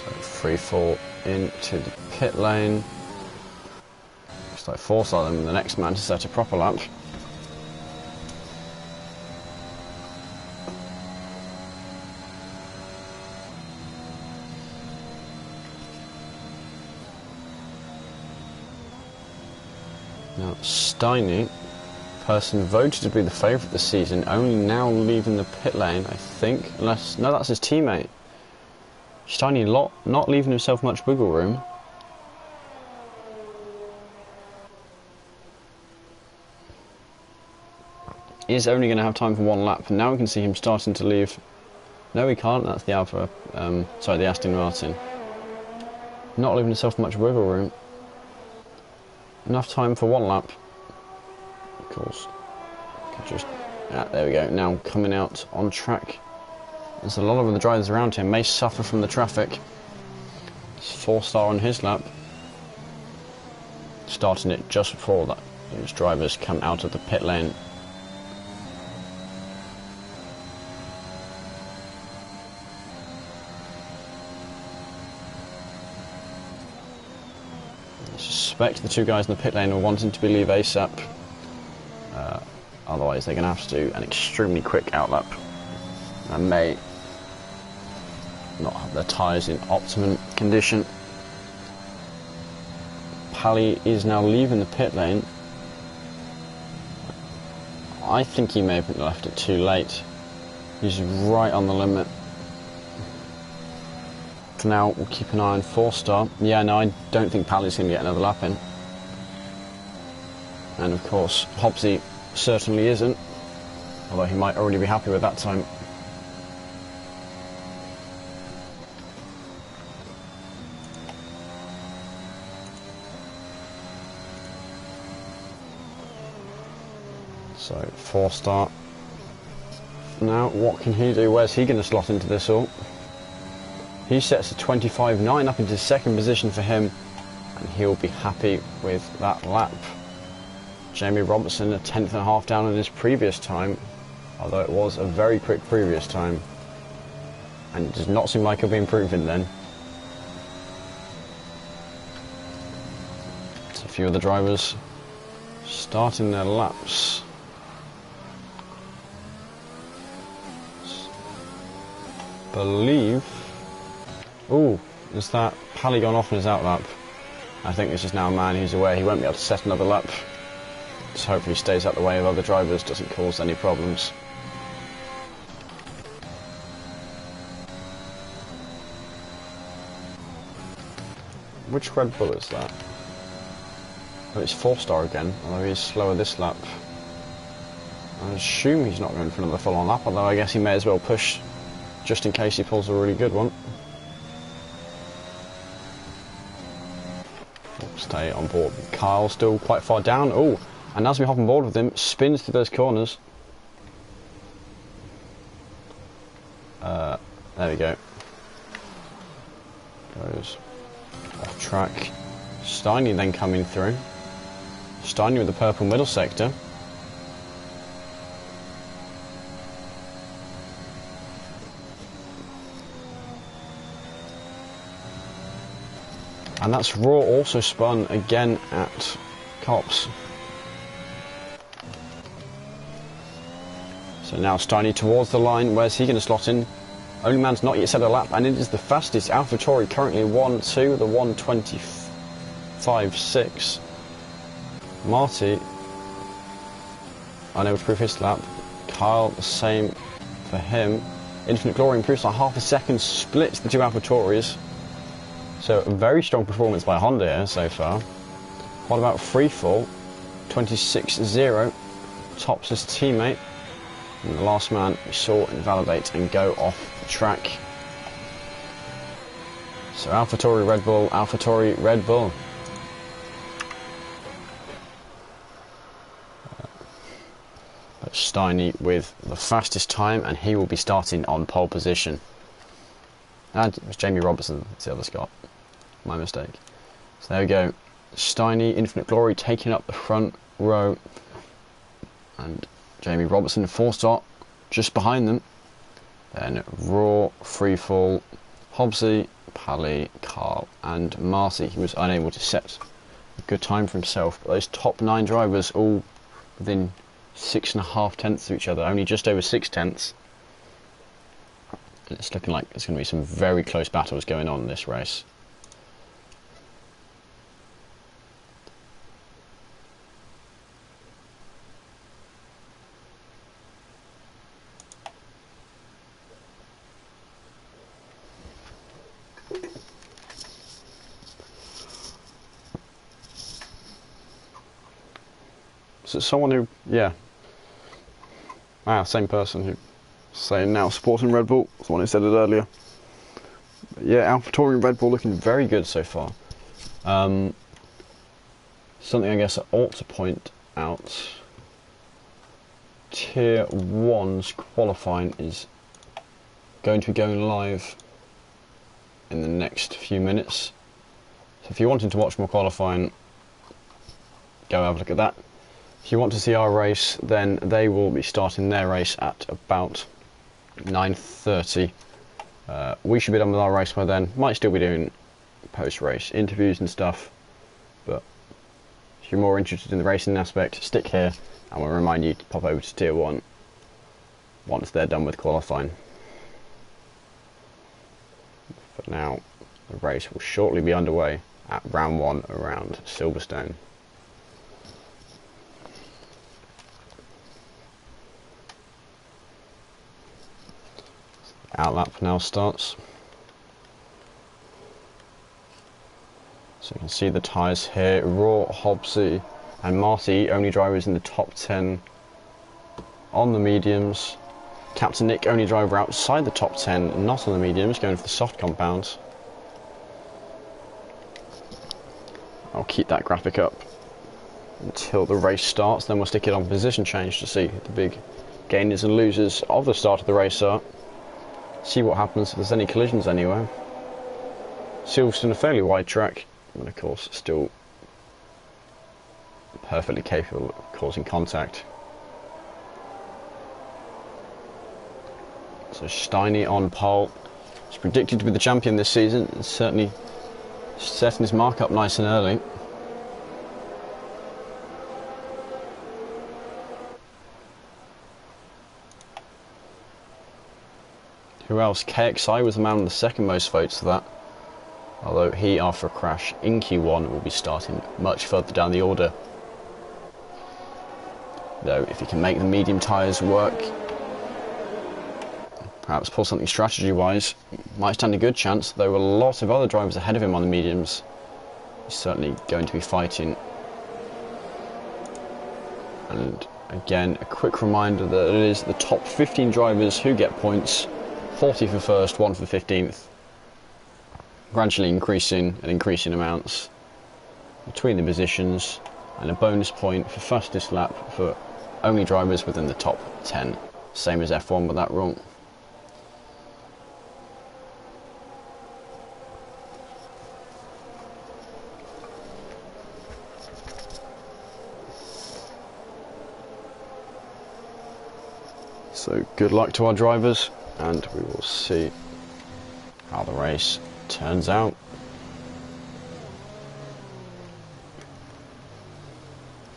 So free fall into the pit lane. Looks like foresight them, the next man to set a proper lap. Now, Steiny, person voted to be the favourite this season, only now leaving the pit lane, I think. Unless, no, that's his teammate. Steiny not leaving himself much wiggle room. Is only going to have time for one lap, and now we can see him starting to leave. No, he can't. That's the the Aston Martin. Not leaving himself much wiggle room. Enough time for one lap. Of course. There we go. Now coming out on track. There's a lot of the drivers around him may suffer from the traffic. It's 4-star on his lap. Starting it just before that. Those drivers come out of the pit lane. I suspect the two guys in the pit lane are wanting to leave ASAP. Otherwise they're going to have to do an extremely quick outlap and may not have their tyres in optimum condition. Pally is now leaving the pit lane. I think he may have left it too late. He's right on the limit. For now, we'll keep an eye on 4-star. Yeah, no, I don't think Pally's going to get another lap in. And of course, Hobbsy certainly isn't. Although he might already be happy with that time. So, 4-star. Now, what can he do? Where's he going to slot into this all? He sets a 25.9 up into second position for him, and he'll be happy with that lap. Jamie Robertson, a 10th.5 down on his previous time, although it was a very quick previous time, and it does not seem like he'll be improving then. So a few of the drivers starting their laps. Believe. Ooh, is that Pally gone off in his outlap? I think this is now a man who's aware he won't be able to set another lap. So hopefully he stays out the way of other drivers, doesn't cause any problems. Which Red Bull is that? Oh, it's 4-star again, although he's slower this lap. I assume he's not going for another full-on lap, although I guess he may as well push just in case he pulls a really good one. Stay on board with Kyle, still quite far down. Oh, and as we hop on board with him, spins through those corners. There we go. Goes off track. Steiny then coming through. Steiny with the purple middle sector. And that's Raw also spun again at Cops. So now Steiny towards the line. Where's he going to slot in? Only man's not yet set a lap, and it is the fastest AlphaTauri, currently 1-2, the 1:25.6. Marty unable to prove his lap. Kyle the same for him. Infinite Glory improves by half a second, splits the two AlphaTauris. So a very strong performance by Honda here so far. What about Freefall? 26.0, tops his teammate. And the last man we saw invalidate and go off the track. So AlphaTauri Red Bull, AlphaTauri Red Bull. But Steiny with the fastest time, and he will be starting on pole position. And it was Jamie Robertson, it's the other Scott. My mistake. So there we go. Steiny, Infinite Glory taking up the front row. And Jamie Robertson, 4-start, just behind them. Then Raw, Freefall, Hobbsy, Pally, Carl and Marty. He was unable to set a good time for himself. But those top 9 drivers all within 6.5 tenths of each other, only just over 6 tenths. And it's looking like there's going to be some very close battles going on in this race. So someone who, yeah, same person who saying now supporting Red Bull, the one who said it earlier. But yeah, AlphaTauri and Red Bull looking very good so far. Something I guess I ought to point out, Tier 1's qualifying is going to be going live in the next few minutes. So if you're wanting to watch more qualifying, go have a look at that. If you want to see our race, then they will be starting their race at about 9:30. We should be done with our race by then. Might still be doing post-race interviews and stuff, but if you're more interested in the racing aspect, stick here and we'll remind you to pop over to Tier 1 once they're done with qualifying. But now the race will shortly be underway at round 1 around Silverstone. Outlap now starts. So you can see the tyres here. Raw, Hobbsy and Marty, only drivers in the top 10 on the mediums. Captain Nick, only driver outside the top 10, not on the mediums, going for the soft compounds. I'll keep that graphic up until the race starts, then we'll stick it on position change to see the big gainers and losers of the start of the race are. See what happens if there's any collisions anywhere. Silverstone, a fairly wide track, and of course still perfectly capable of causing contact. So Steiny on pole. He's predicted to be the champion this season, and certainly setting his mark up nice and early. Who else? KXI was the man with the second most votes for that. Although he, after a crash in Q1, will be starting much further down the order. Though, if he can make the medium tyres work, perhaps pull something strategy-wise, might stand a good chance. There were a lot of other drivers ahead of him on the mediums. He's certainly going to be fighting. And again, a quick reminder that it is the top 15 drivers who get points. 40 for first, 1 for 15th. Gradually increasing and increasing amounts between the positions, and a bonus point for fastest lap for only drivers within the top 10. Same as F1 with that rule. So good luck to our drivers, and we will see how the race turns out.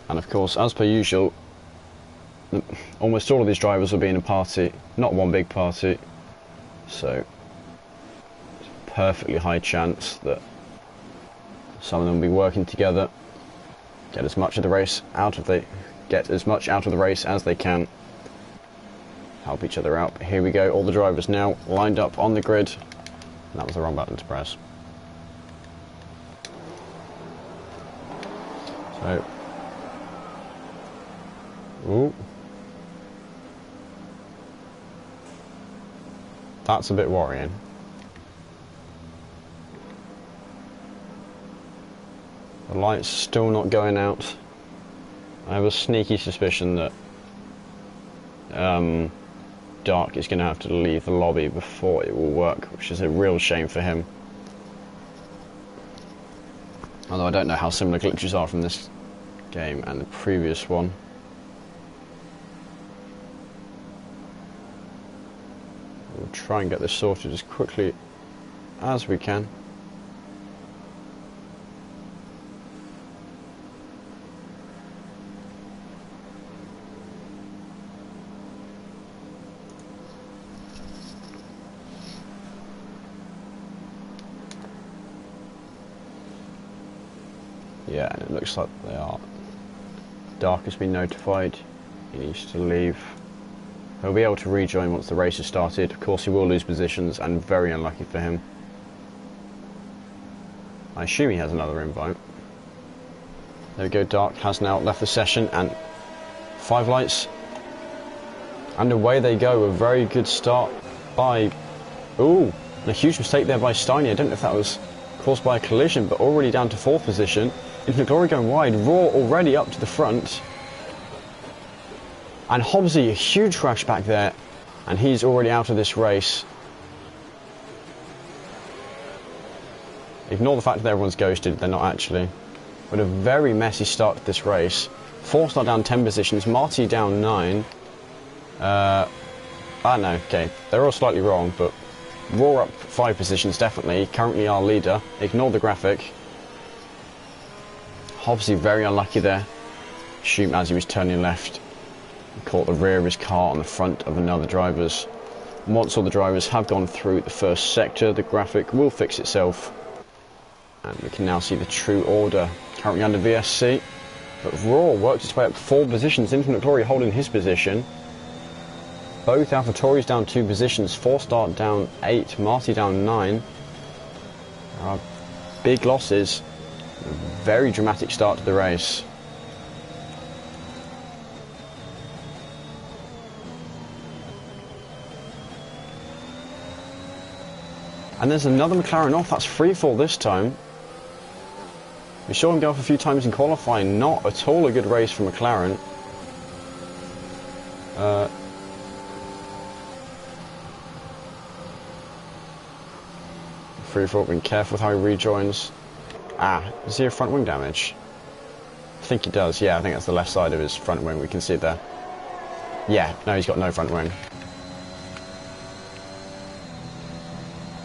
And of course, as per usual, almost all of these drivers will be in a party, not one big party, so it's a perfectly high chance that some of them will be working together, get as much of the race out of the race as they can, help each other out. Here we go, all the drivers now lined up on the grid. And that was the wrong button to press. So, ooh, that's a bit worrying. The light's still not going out. I have a sneaky suspicion that Dark is going to have to leave the lobby before it will work, which is a real shame for him. Although I don't know how similar glitches are from this game and the previous one. We'll try and get this sorted as quickly as we can. Yeah, and it looks like they are. Dark has been notified. He needs to leave. He'll be able to rejoin once the race has started. Of course, he will lose positions, and very unlucky for him. I assume he has another invite. There we go, Dark has now left the session, and 5 lights. And away they go. A very good start by... Ooh, and a huge mistake there by Steiny. I don't know if that was caused by a collision, but already down to 4th position. Infinite Glory going wide, Raw already up to the front. And Hobbsy, a huge crash back there, and he's already out of this race. Ignore the fact that everyone's ghosted, they're not actually. But a very messy start to this race. 4-star down 10 positions, Marty down 9. I don't know, okay, they're all slightly wrong, but Raw up 5 positions definitely, currently our leader. Ignore the graphic. Hobbsy very unlucky there. Shoot as he was turning left. He caught the rear of his car on the front of another driver's. Once all the drivers have gone through the first sector, the graphic will fix itself. And we can now see the true order. Currently under VSC. But Raw worked its way up 4 positions. Infinite Glory holding his position. Both AlphaTauris down 2 positions. 4-star down 8. Marty down 9. There are big losses. A very dramatic start to the race. And there's another McLaren off. That's freefall this time. We saw him go off a few times in qualifying. Not at all a good race for McLaren. Freefall, being careful with how he rejoins. Ah, does he have front wing damage? I think he does, yeah, I think that's the left side of his front wing, we can see it there. Yeah, no, he's got no front wing.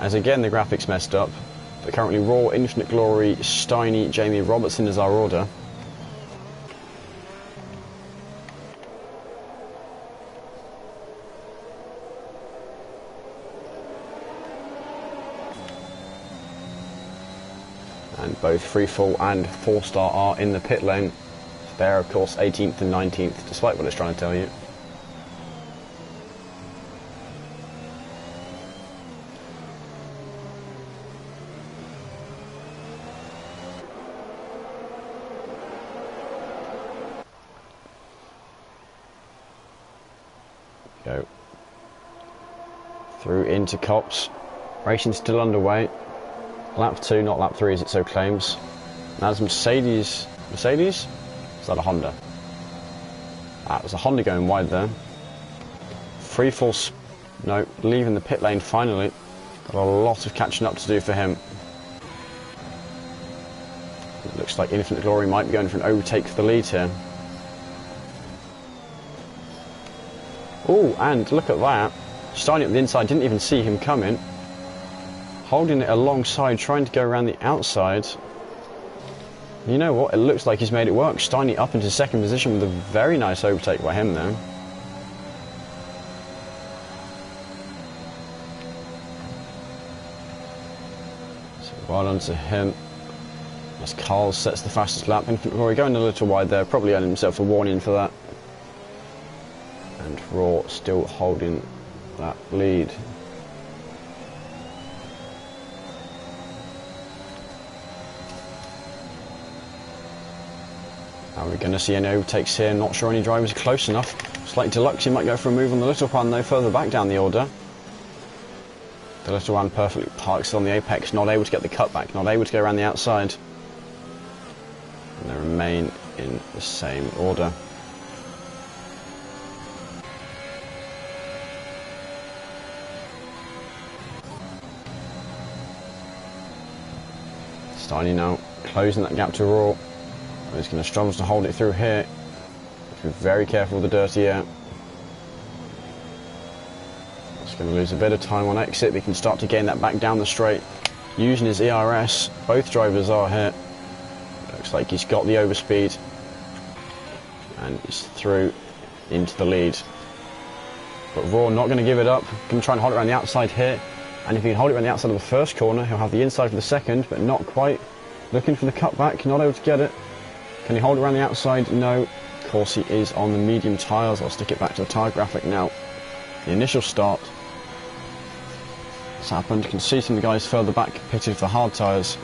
As again, the graphics messed up, but currently Raw, Infinite Glory, Steiny, Jamie Robertson is our order. And both Freefall and 4-star are in the pit lane. They're of course 18th and 19th, despite what it's trying to tell you. Go through into Cops. Racing still underway. Lap 2, not lap 3 as it so claims. Now there's Mercedes? Is that a Honda? Ah, it was a Honda going wide there. Freefall, no, leaving the pit lane finally. Got a lot of catching up to do for him. It looks like Infinite Glory might be going for an overtake for the lead here. Oh, and look at that. Starting up the inside, didn't even see him coming. Holding it alongside, trying to go around the outside. You know what? It looks like he's made it work. Steiny up into 2nd position with a very nice overtake by him there. So well done to him. As Carl sets the fastest lap. Infinite Glory going a little wide there. Probably earned himself a warning for that. And Raw still holding that lead. Are we going to see any overtakes here? Not sure any drivers are close enough. Slight Deluxe, he might go for a move on the little one though, further back down the order. The little one perfectly parks on the apex, not able to get the cutback, not able to go around the outside. And they remain in the same order. Steiny now closing that gap to Raw. He's going to struggle to hold it through here. Be very careful with the dirty air. He's going to lose a bit of time on exit, but he can start to gain that back down the straight using his ERS. Both drivers are here. Looks like he's got the overspeed and he's through into the lead. But Raw not going to give it up. Going to try and hold it around the outside here. And if he can hold it around the outside of the first corner, he'll have the inside for the second, but not quite. Looking for the cutback, not able to get it. Can he hold it around the outside? No. Of course he is on the medium tyres. I'll stick it back to the tyre graphic now. The initial start. It's happened. You can see some of the guys further back pitted for hard tyres.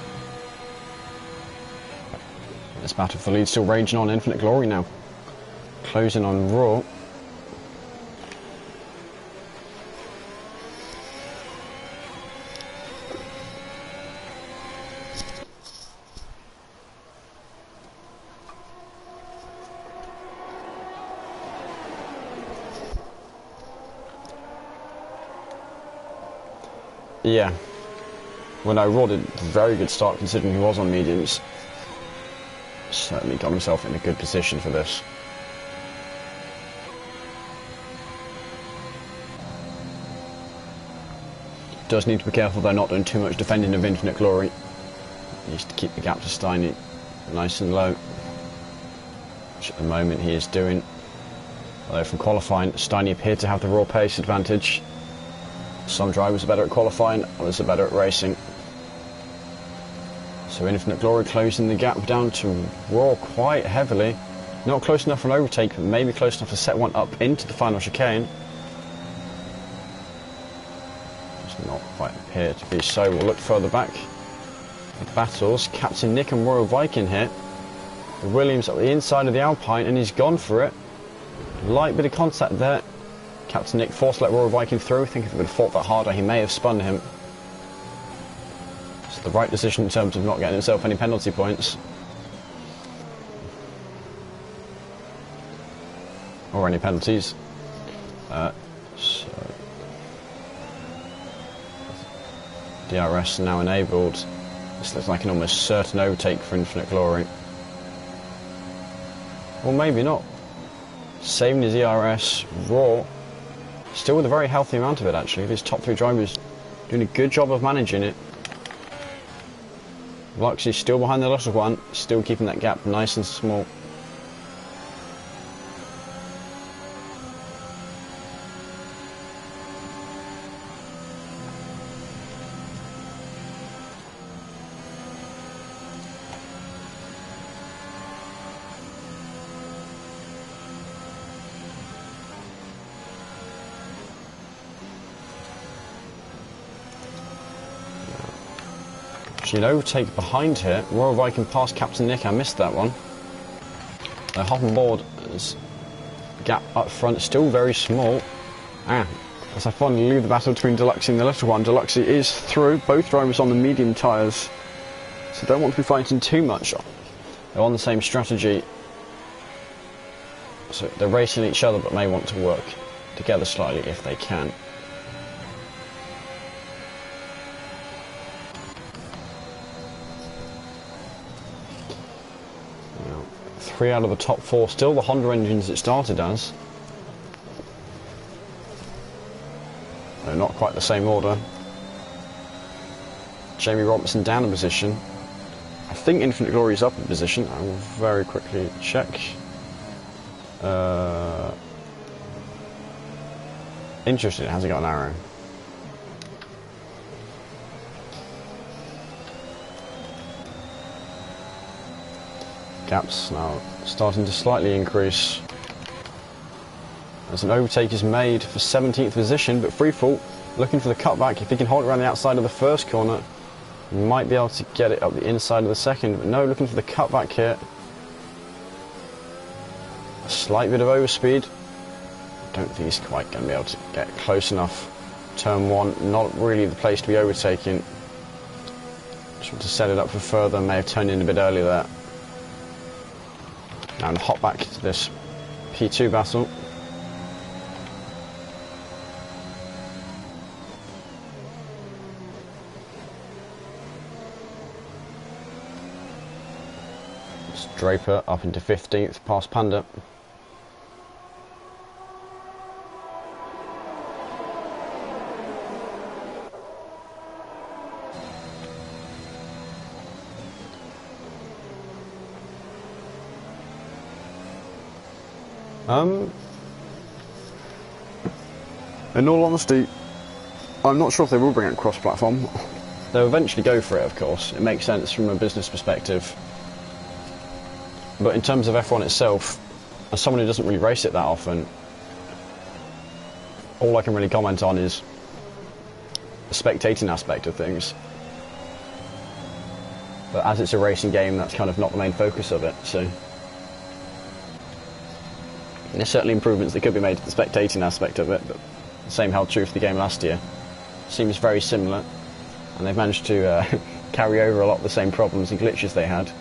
This battle for the lead still raging on. Infinite Glory now. Closing on Raw. Yeah. Well, no, Raw did a very good start considering he was on mediums. Certainly got himself in a good position for this. Does need to be careful though, not doing too much defending of Infinite Glory. Needs to keep the gap to Steiny nice and low, which at the moment he is doing. Although from qualifying, Steiny appeared to have the raw pace advantage. Some drivers are better at qualifying, others are better at racing. So Infinite Glory closing the gap down to Raw quite heavily. Not close enough for an overtake, but maybe close enough to set one up into the final chicane. Does not quite appear to be so. We'll look further back. The battles, Captain Nick and Royal Viking here. Williams at the inside of the Alpine and he's gone for it. Light bit of contact there. Captain Nick forced to let Royal Viking through. I think if he would have fought that harder, he may have spun him. It's the right decision in terms of not getting himself any penalty points. Or any penalties. So DRS now enabled. This looks like an almost certain overtake for Infinite Glory. Or maybe not. Saving his ERS, Raw. Still with a very healthy amount of it actually. His top three drivers doing a good job of managing it. Luxie's still behind the little one, still keeping that gap nice and small. An overtake behind here. Royal Viking past Captain Nick. I missed that one. Hop on board. As gap up front still very small. As I finally leave the battle between Deluxie and the little one, Deluxie is through. Both drivers on the medium tyres, so don't want to be fighting too much. They're on the same strategy, so they're racing each other, but may want to work together slightly if they can. 3 out of the top 4, still the Honda engines it started as. They're not quite the same order. Jamie Robertson down a position. I think Infinite Glory is up a position. I will very quickly check. Interesting, has he got an arrow? Gaps now starting to slightly increase as an overtake is made for 17th position, but Freefall looking for the cutback. If he can hold it around the outside of the first corner, he might be able to get it up the inside of the second, but no, looking for the cutback here. A slight bit of overspeed. I don't think he's quite going to be able to get close enough. Turn 1, not really the place to be overtaking. Just want to set it up for further, may have turned in a bit earlier there. And hop back to this P2 battle. Draper up into 15th past Panda. In all honesty, I'm not sure if they will bring it cross-platform. They'll eventually go for it, of course. It makes sense from a business perspective. But in terms of F1 itself, as someone who doesn't really race it that often, all I can really comment on is the spectating aspect of things. But as it's a racing game, that's kind of not the main focus of it, so... There's certainly improvements that could be made to the spectating aspect of it, but the same held true for the game last year. Seems very similar, and they've managed to carry over a lot of the same problems and glitches they had.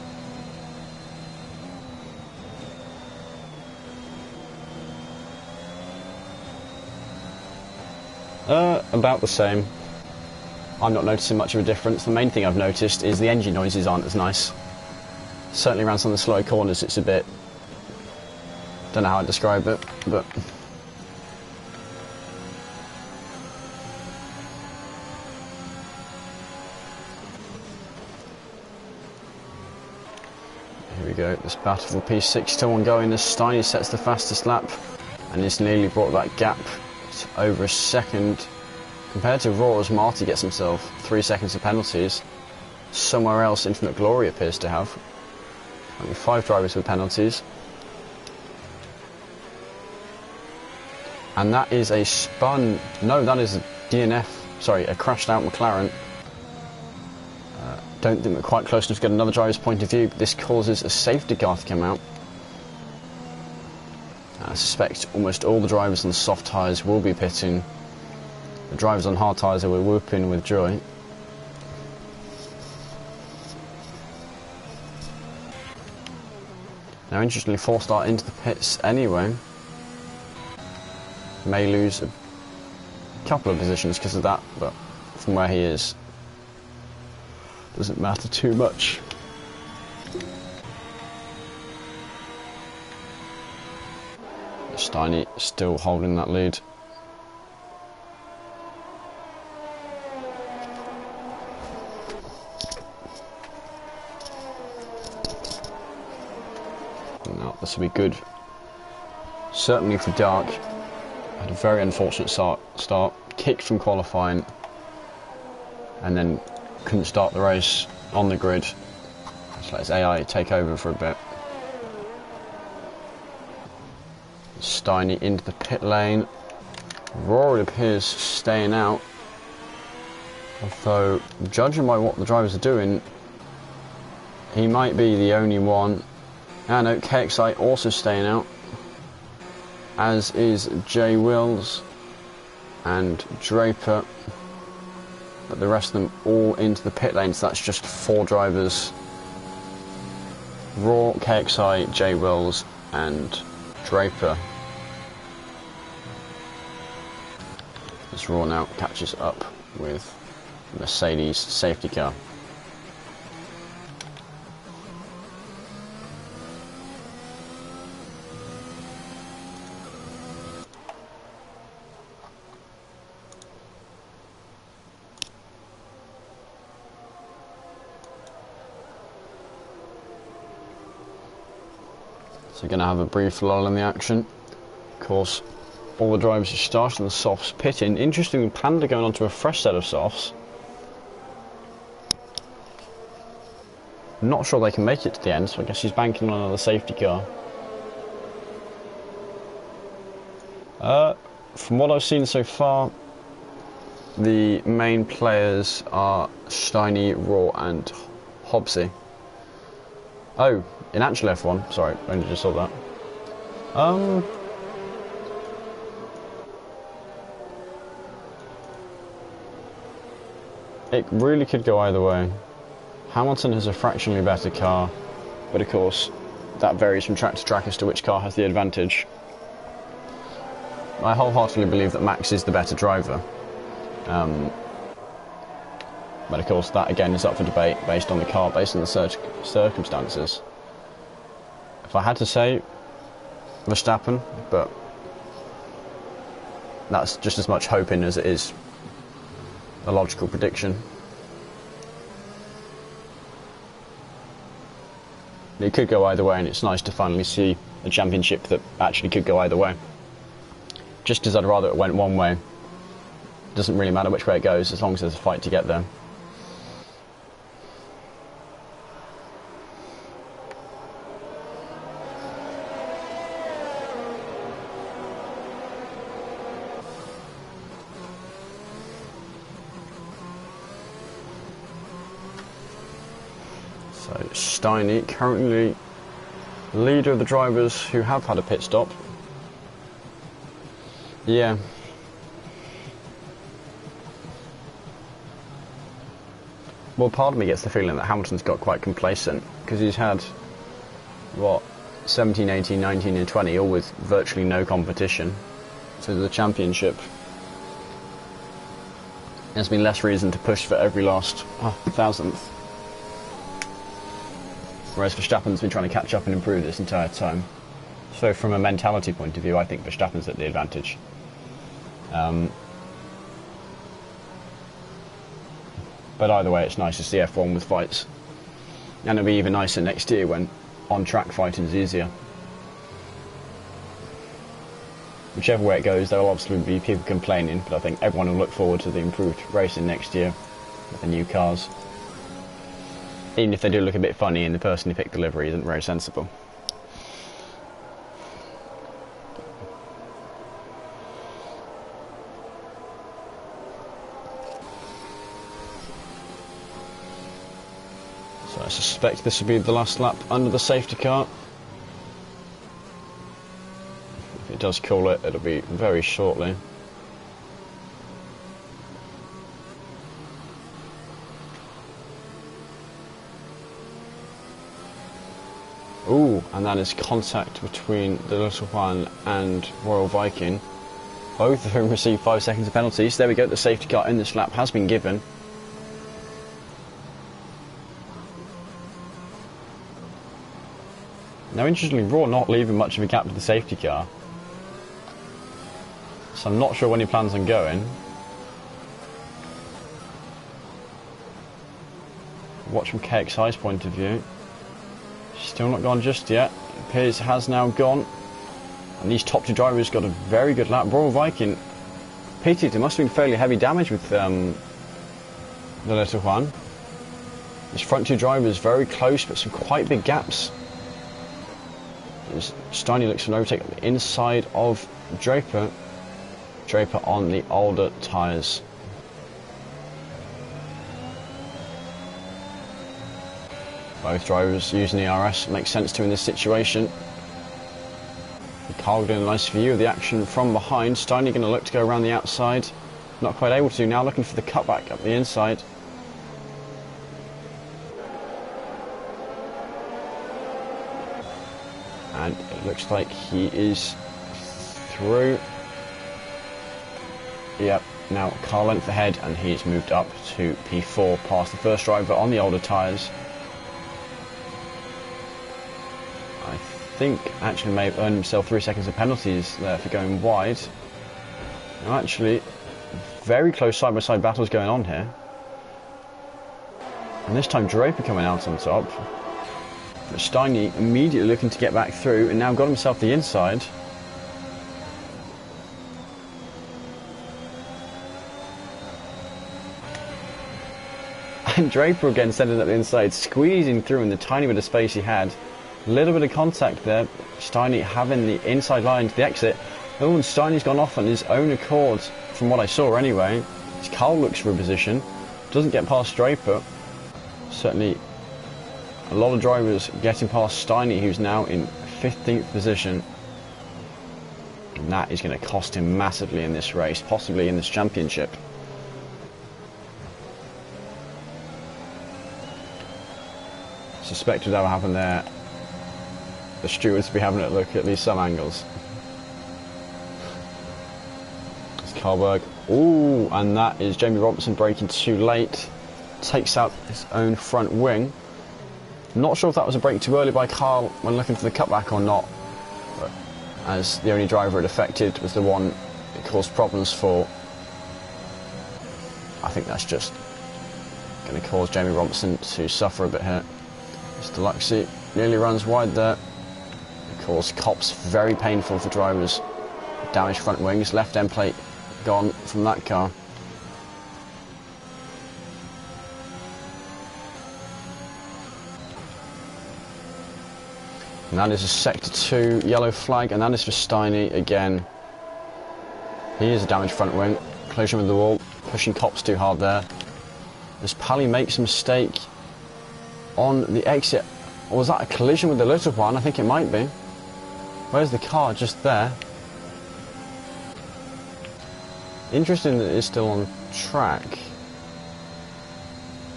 About the same. I'm not noticing much of a difference. The main thing I've noticed is the engine noises aren't as nice. Certainly around some of the slow corners it's a bit... Don't know how I'd describe it, but... Here we go, this battle for P6 still ongoing as Steiny sets the fastest lap and has nearly brought that gap to over a second. Compared to Raw, as Marty gets himself 3 seconds of penalties, somewhere else Infinite Glory appears to have. Only 5 drivers with penalties. And that is a spun... No, that is a DNF. Sorry, a crashed out McLaren. Don't think we're quite close enough to get another driver's point of view, but this causes a safety car to come out. I suspect almost all the drivers on the soft tyres will be pitting. The drivers on hard tyres will whooping with joy. Now, interestingly, 4-star into the pits anyway. May lose a couple of positions because of that, but from where he is, doesn't matter too much. Steiny still holding that lead. Now this will be good. Certainly for Dark. Had a very unfortunate start. Kicked from qualifying and then couldn't start the race on the grid. Just let his AI take over for a bit. Steiny into the pit lane. Rory appears staying out. Although, judging by what the drivers are doing, he might be the only one. And no, KXI also staying out, as is Jay Wills and Draper. But the rest of them all into the pit lane, so that's just 4 drivers. Raw, KXI, Jay Wills and Draper. As Raw now catches up with Mercedes safety car. So we're going to have a brief lull in the action. Of course, all the drivers are starting the softs pitting. Interestingly, Panda going onto a fresh set of softs. I'm not sure they can make it to the end, so I guess he's banking on another safety car. From what I've seen so far, the main players are Steiny, Raw and Hobbsy. Oh, in actual F1, sorry, I only just saw that. It really could go either way. Hamilton has a fractionally better car, but of course that varies from track to track as to which car has the advantage. I wholeheartedly believe that Max is the better driver. But of course that again is up for debate based on the car, based on the circumstances. If I had to say, Verstappen, but that's just as much hoping as it is a logical prediction. It could go either way, and it's nice to finally see a championship that actually could go either way. Just as I'd rather it went one way. It doesn't really matter which way it goes, as long as there's a fight to get there. So Steiny, currently leader of the drivers who have had a pit stop. Yeah. Well, part of me gets the feeling that Hamilton's got quite complacent, because he's had, what, 17, 18, 19 and 20, all with virtually no competition. So the championship, there's been less reason to push for every last thousandth. Whereas Verstappen's been trying to catch up and improve this entire time. So from a mentality point of view, I think Verstappen's at the advantage. But either way, it's nice to see F1 with fights. And it'll be even nicer next year when on-track fighting's easier. Whichever way it goes, there will obviously be people complaining, but I think everyone will look forward to the improved racing next year with the new cars. Even if they do look a bit funny and the person who picked the livery isn't very sensible. So I suspect this will be the last lap under the safety car. If it does call it, it'll be very shortly. Ooh, and that is contact between the little one and Royal Viking. Both of whom received 5 seconds of penalties. There we go, the safety car in this lap has been given. Now interestingly, Raw not leaving much of a gap with the safety car. So I'm not sure when he plans on going. Watch from KXI's point of view. Still not gone just yet. Piers has now gone. And these top two drivers got a very good lap. Royal Viking pitted. There must have been fairly heavy damage with the little one. These front two drivers very close, but some quite big gaps. Steiny looks for an overtake on the inside of Draper. Draper on the older tyres. Both drivers using the RS makes sense to in this situation. Carl getting a nice view of the action from behind. Steiny going to look to go around the outside. Not quite able to. Now looking for the cutback up the inside. And it looks like he is through. Yep, now car length ahead, and he's moved up to P4 past the first driver on the older tyres. I think actually may have earned himself 3 seconds of penalties there for going wide. Now actually, very close side-by-side battles going on here. And this time Draper coming out on top. But Steiny immediately looking to get back through, and now got himself the inside. And Draper again sending up the inside, squeezing through in the tiny bit of space he had. A little bit of contact there. Steiny having the inside line to the exit. Oh, and Steiny's gone off on his own accord, from what I saw anyway. As Carl looks for a position, doesn't get past Draper. Certainly a lot of drivers getting past Steiny, who's now in 15th position. And that is going to cost him massively in this race, possibly in this championship. Suspect whatever happened there, the stewards will be having a look at least some angles. It's Carlberg. Ooh, and that is Jamie Robertson braking too late. Takes out his own front wing. Not sure if that was a brake too early by Carl when looking for the cutback or not, but as the only driver it affected was the one it caused problems for, I think that's just going to cause Jamie Robertson to suffer a bit here. Mr. Luxey nearly runs wide there. Of course, Copse very painful for drivers. Damaged front wings, left end plate gone from that car. And that is a Sector 2 yellow flag, and that is for Steiny again. He is a damaged front wing, collision with the wall, pushing Copse too hard there. As Pally makes a mistake on the exit. Or was that a collision with the little one? I think it might be. Where's the car? Just there. Interesting that it's still on track.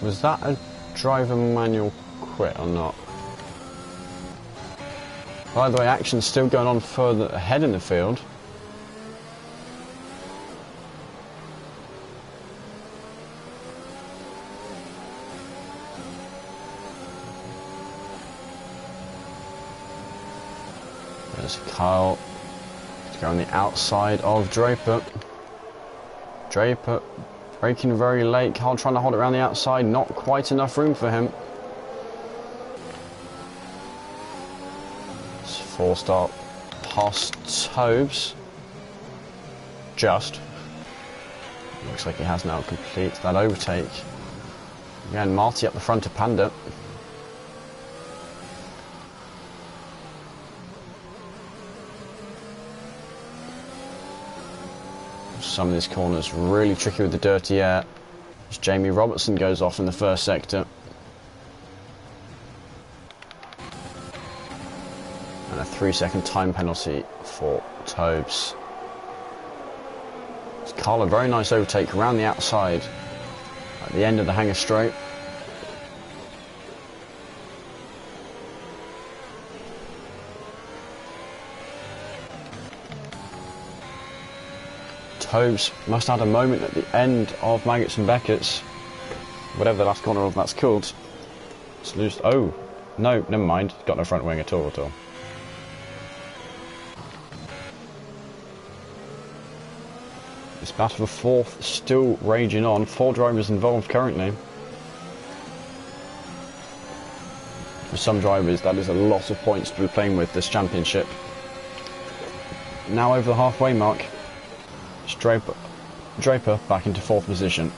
Was that a driver manual quit or not? By the way, action's still going on further ahead in the field. There's Kyle to go on the outside of Draper. Draper braking very late. Kyle trying to hold it around the outside. Not quite enough room for him. Four-star past Tobes. Just. Looks like he has now complete that overtake. Again, Marty up the front of Panda. Some of these corners really tricky with the dirty air. As Jamie Robertson goes off in the first sector. And a 3-second time penalty for Tobes. It's Carl, a very nice overtake around the outside at the end of the hanger straight. Tobes must have had a moment at the end of Maggots and Beckett's, whatever the last corner of that's called. It's loose. Oh, no, never mind. Got no front wing at all. This battle for fourth still raging on. 4 drivers involved currently. For some drivers, that is a lot of points to be playing with this championship. Now over the halfway mark. Draper back into 4th position.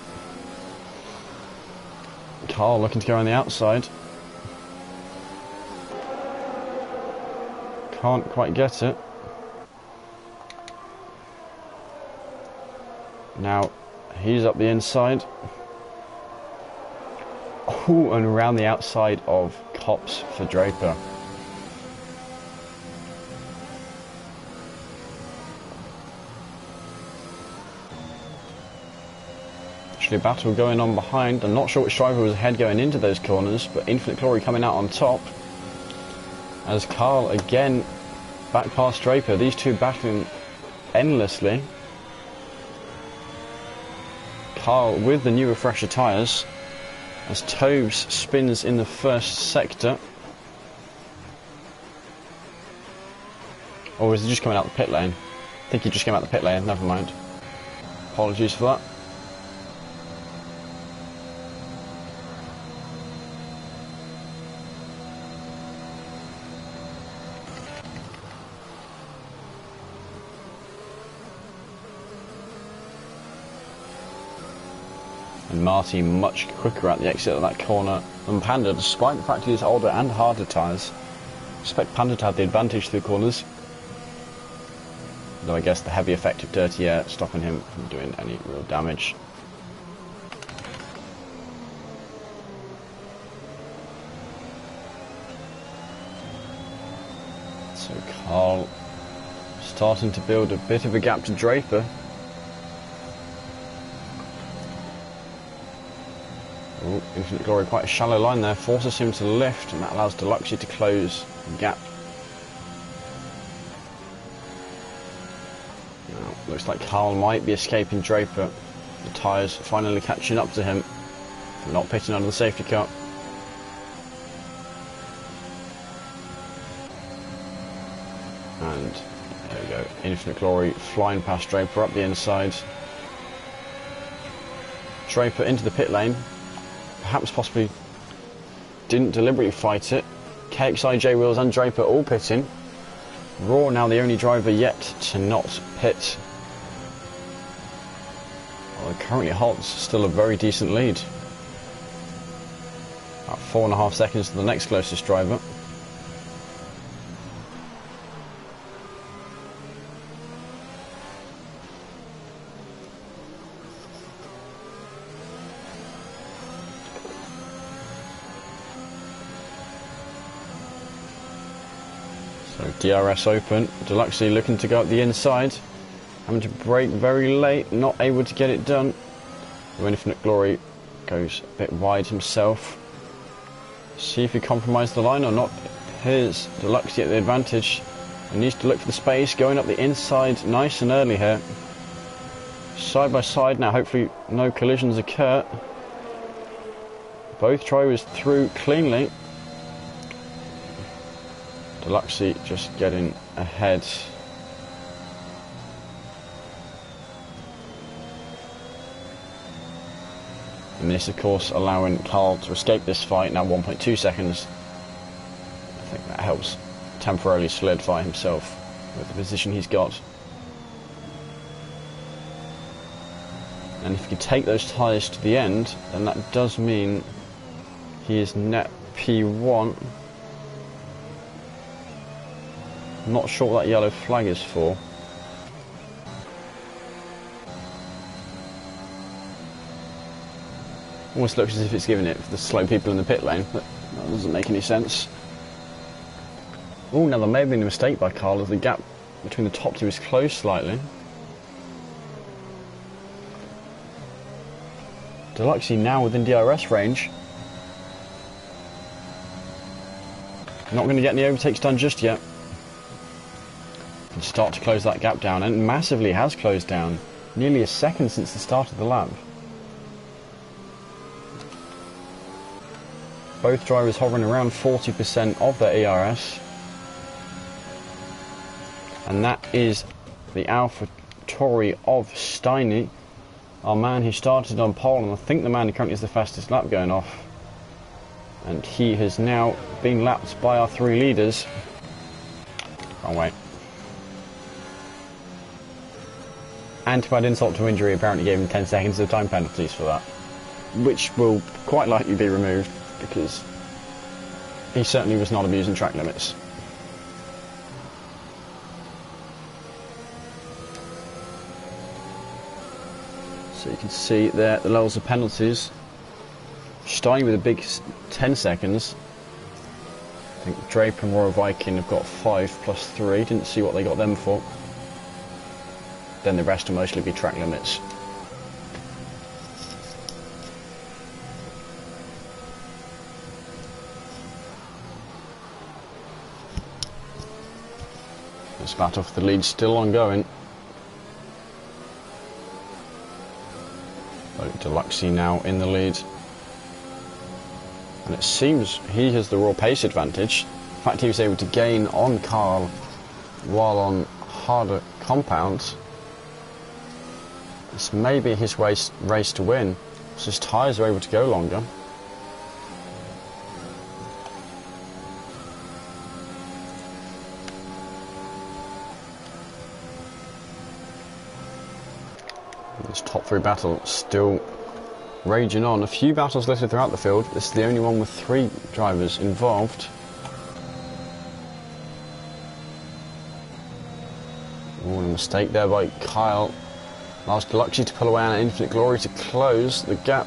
Carl looking to go on the outside. Can't quite get it. Now he's up the inside. Oh, and around the outside of Copse for Draper. A battle going on behind. I'm not sure which driver was ahead going into those corners, but Infinite Glory coming out on top. As Carl again back past Draper. These two battling endlessly. Carl with the new refresher tyres as Tobes spins in the first sector. Or is he just coming out the pit lane? I think he just came out the pit lane, never mind. Apologies for that. And Marty much quicker at the exit of that corner than Panda, despite the fact he is older and harder tyres. I expect Panda to have the advantage through corners. Though I guess the heavy effect of dirty air stopping him from doing any real damage. So Carl starting to build a bit of a gap to Draper. Oh, Infinite Glory, quite a shallow line there, forces him to lift, and that allows Deluxey to close the gap. Now, looks like Carl might be escaping Draper. The tyres finally catching up to him, not pitting under the safety car. And there we go, Infinite Glory flying past Draper up the inside. Draper into the pit lane, perhaps possibly didn't deliberately fight it. KXI, J Wheels and Draper all pitting. Raw now the only driver yet to not pit. Well, currently holds still a very decent lead. About 4.5 seconds to the next closest driver. So DRS open, Deluxey looking to go up the inside, having to brake very late, not able to get it done. Infinite Glory goes a bit wide himself. See if he compromised the line or not. Here's Deluxey at the advantage. He needs to look for the space, going up the inside nice and early here. Side by side now, hopefully no collisions occur. Both drivers through cleanly. Deluxey just getting ahead. And this of course allowing Carl to escape this fight, now 1.2 seconds. I think that helps temporarily solidify himself with the position he's got. And if he can take those tyres to the end, then that does mean he is net P1. Not sure what that yellow flag is for. Almost looks as if it's giving it for the slow people in the pit lane, but that doesn't make any sense. Oh, now there may have been a mistake by Carl as the gap between the top two is closed slightly. Deluxey now within DRS range. Not going to get any overtakes done just yet. Can start to close that gap down, and massively has closed down. Nearly a second since the start of the lap. Both drivers hovering around 40% of their ERS. And that is the AlphaTauri of Steiny. Our man who started on pole, and I think the man who currently has the fastest lap going off. And he has now been lapped by our three leaders. Can't wait. And to add insult to injury, apparently gave him 10 seconds of time penalties for that. Which will quite likely be removed, because he certainly was not abusing track limits. So you can see there the levels of penalties. Starting with a big 10 seconds. I think Draper and Royal Viking have got 5 plus 3. Didn't see what they got them for. Then the rest will mostly be track limits. This battle for the lead still ongoing. Deluxey now in the lead. And it seems he has the raw pace advantage. In fact, he was able to gain on Carl while on harder compounds. This may be his race to win, so his tyres are able to go longer. This top three battle still raging on. A few battles littered throughout the field. This is the only one with 3 drivers involved. Oh, a mistake there by Kyle. Allows Deluxey to pull away on Infinite Glory to close the gap.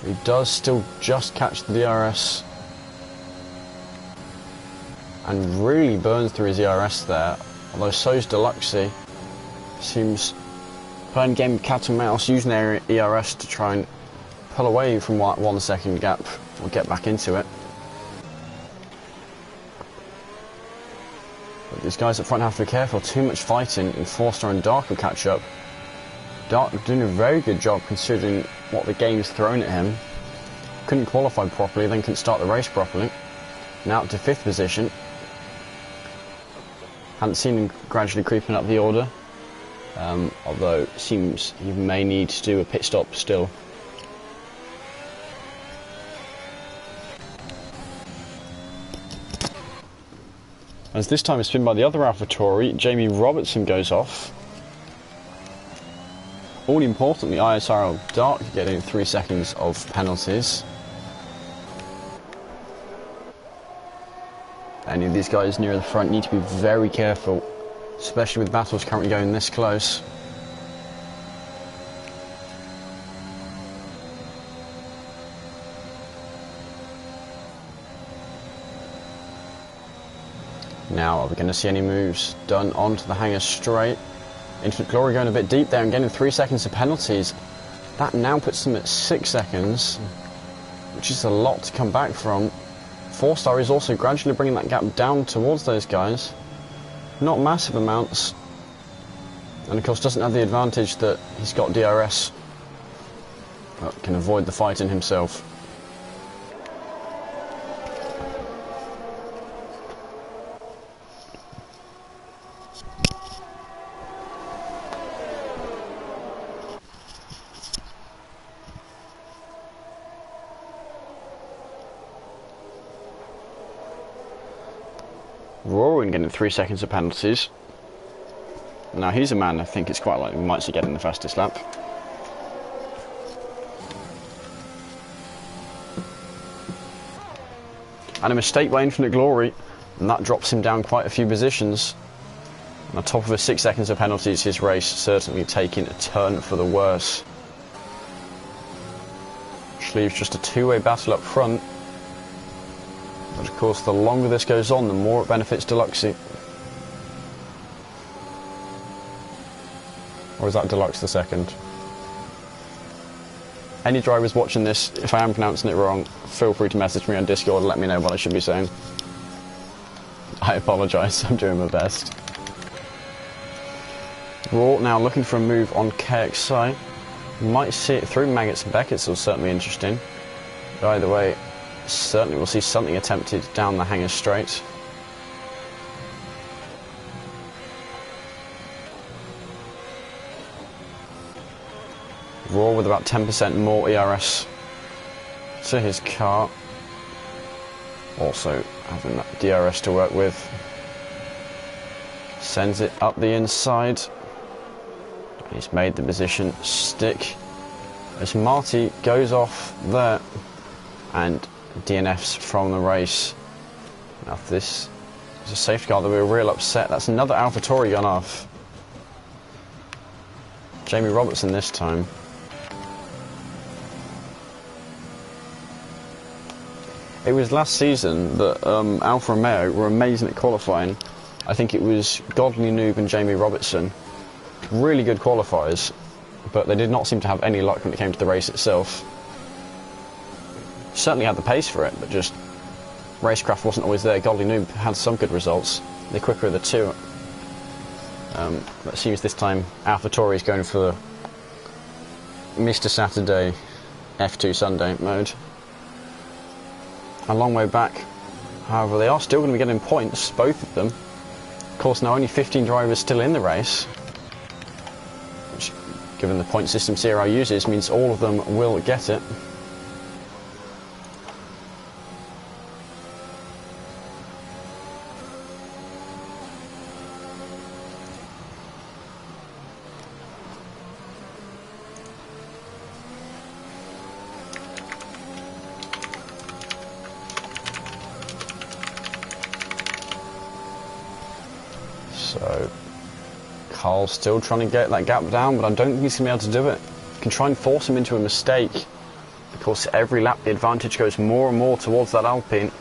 He does still just catch the DRS. And really burns through his ERS there. Although so's Deluxey. Seems playing game cat and mouse, using their ERS to try and pull away from that 1 second gap or get back into it. But these guys up front have to be careful. Too much fighting, and Forster and Dark will catch up. Dark doing a very good job considering what the game's thrown at him. Couldn't qualify properly, then couldn't start the race properly. Now up to 5th position. Hadn't seen him gradually creeping up the order, although it seems he may need to do a pit stop still. As this time is spun by the other AlphaTauri, Jamie Robertson goes off. All importantly, ISRL Dark getting 3 seconds of penalties. Any of these guys near the front need to be very careful, especially with battles currently going this close. Now, are we going to see any moves done onto the hangar straight? Infinite Glory going a bit deep there and getting 3 seconds of penalties. That now puts them at 6 seconds, which is a lot to come back from. 4-star is also gradually bringing that gap down towards those guys. Not massive amounts. And of course doesn't have the advantage that he's got DRS, but can avoid the fighting himself. Roaring getting 3 seconds of penalties. Now he's a man I think it's quite likely we might see getting the fastest lap. And a mistake by Infinite Glory, and that drops him down quite a few positions. On top of his 6 seconds of penalties, his race certainly taking a turn for the worse. Which leaves just a two-way battle up front. But of course, the longer this goes on, the more it benefits Deluxe. Or is that Deluxe the second? Any drivers watching this, if I am pronouncing it wrong, feel free to message me on Discord and let me know what I should be saying. I apologise, I'm doing my best. Raw now looking for a move on KXI. Might see it through Maggots and Beckett's, so certainly interesting. But either way, certainly we'll see something attempted down the hangar straight. Raw with about 10% more ERS to his car. Also having that DRS to work with. Sends it up the inside. He's made the position stick as Marty goes off there and DNFs from the race. Now if this is a safety car, they'll be real upset. That's another AlphaTauri gone off. Jamie Robertson this time. It was last season that Alfa Romeo were amazing at qualifying. I think it was Godly Noob and Jamie Robertson. Really good qualifiers, but they did not seem to have any luck when it came to the race itself. Certainly had the pace for it, but just racecraft wasn't always there. Godly Noob had some good results. The quicker of the two. But it seems this time AlphaTauri is going for Mr. Saturday F2 Sunday mode. A long way back. However, they are still going to be getting points, both of them. Of course, now only 15 drivers still in the race, which, given the point system CRI uses, means all of them will get it. So, Carl's still trying to get that gap down, but I don't think he's going to be able to do it. You can try and force him into a mistake. Of course, every lap the advantage goes more and more towards that Alpine.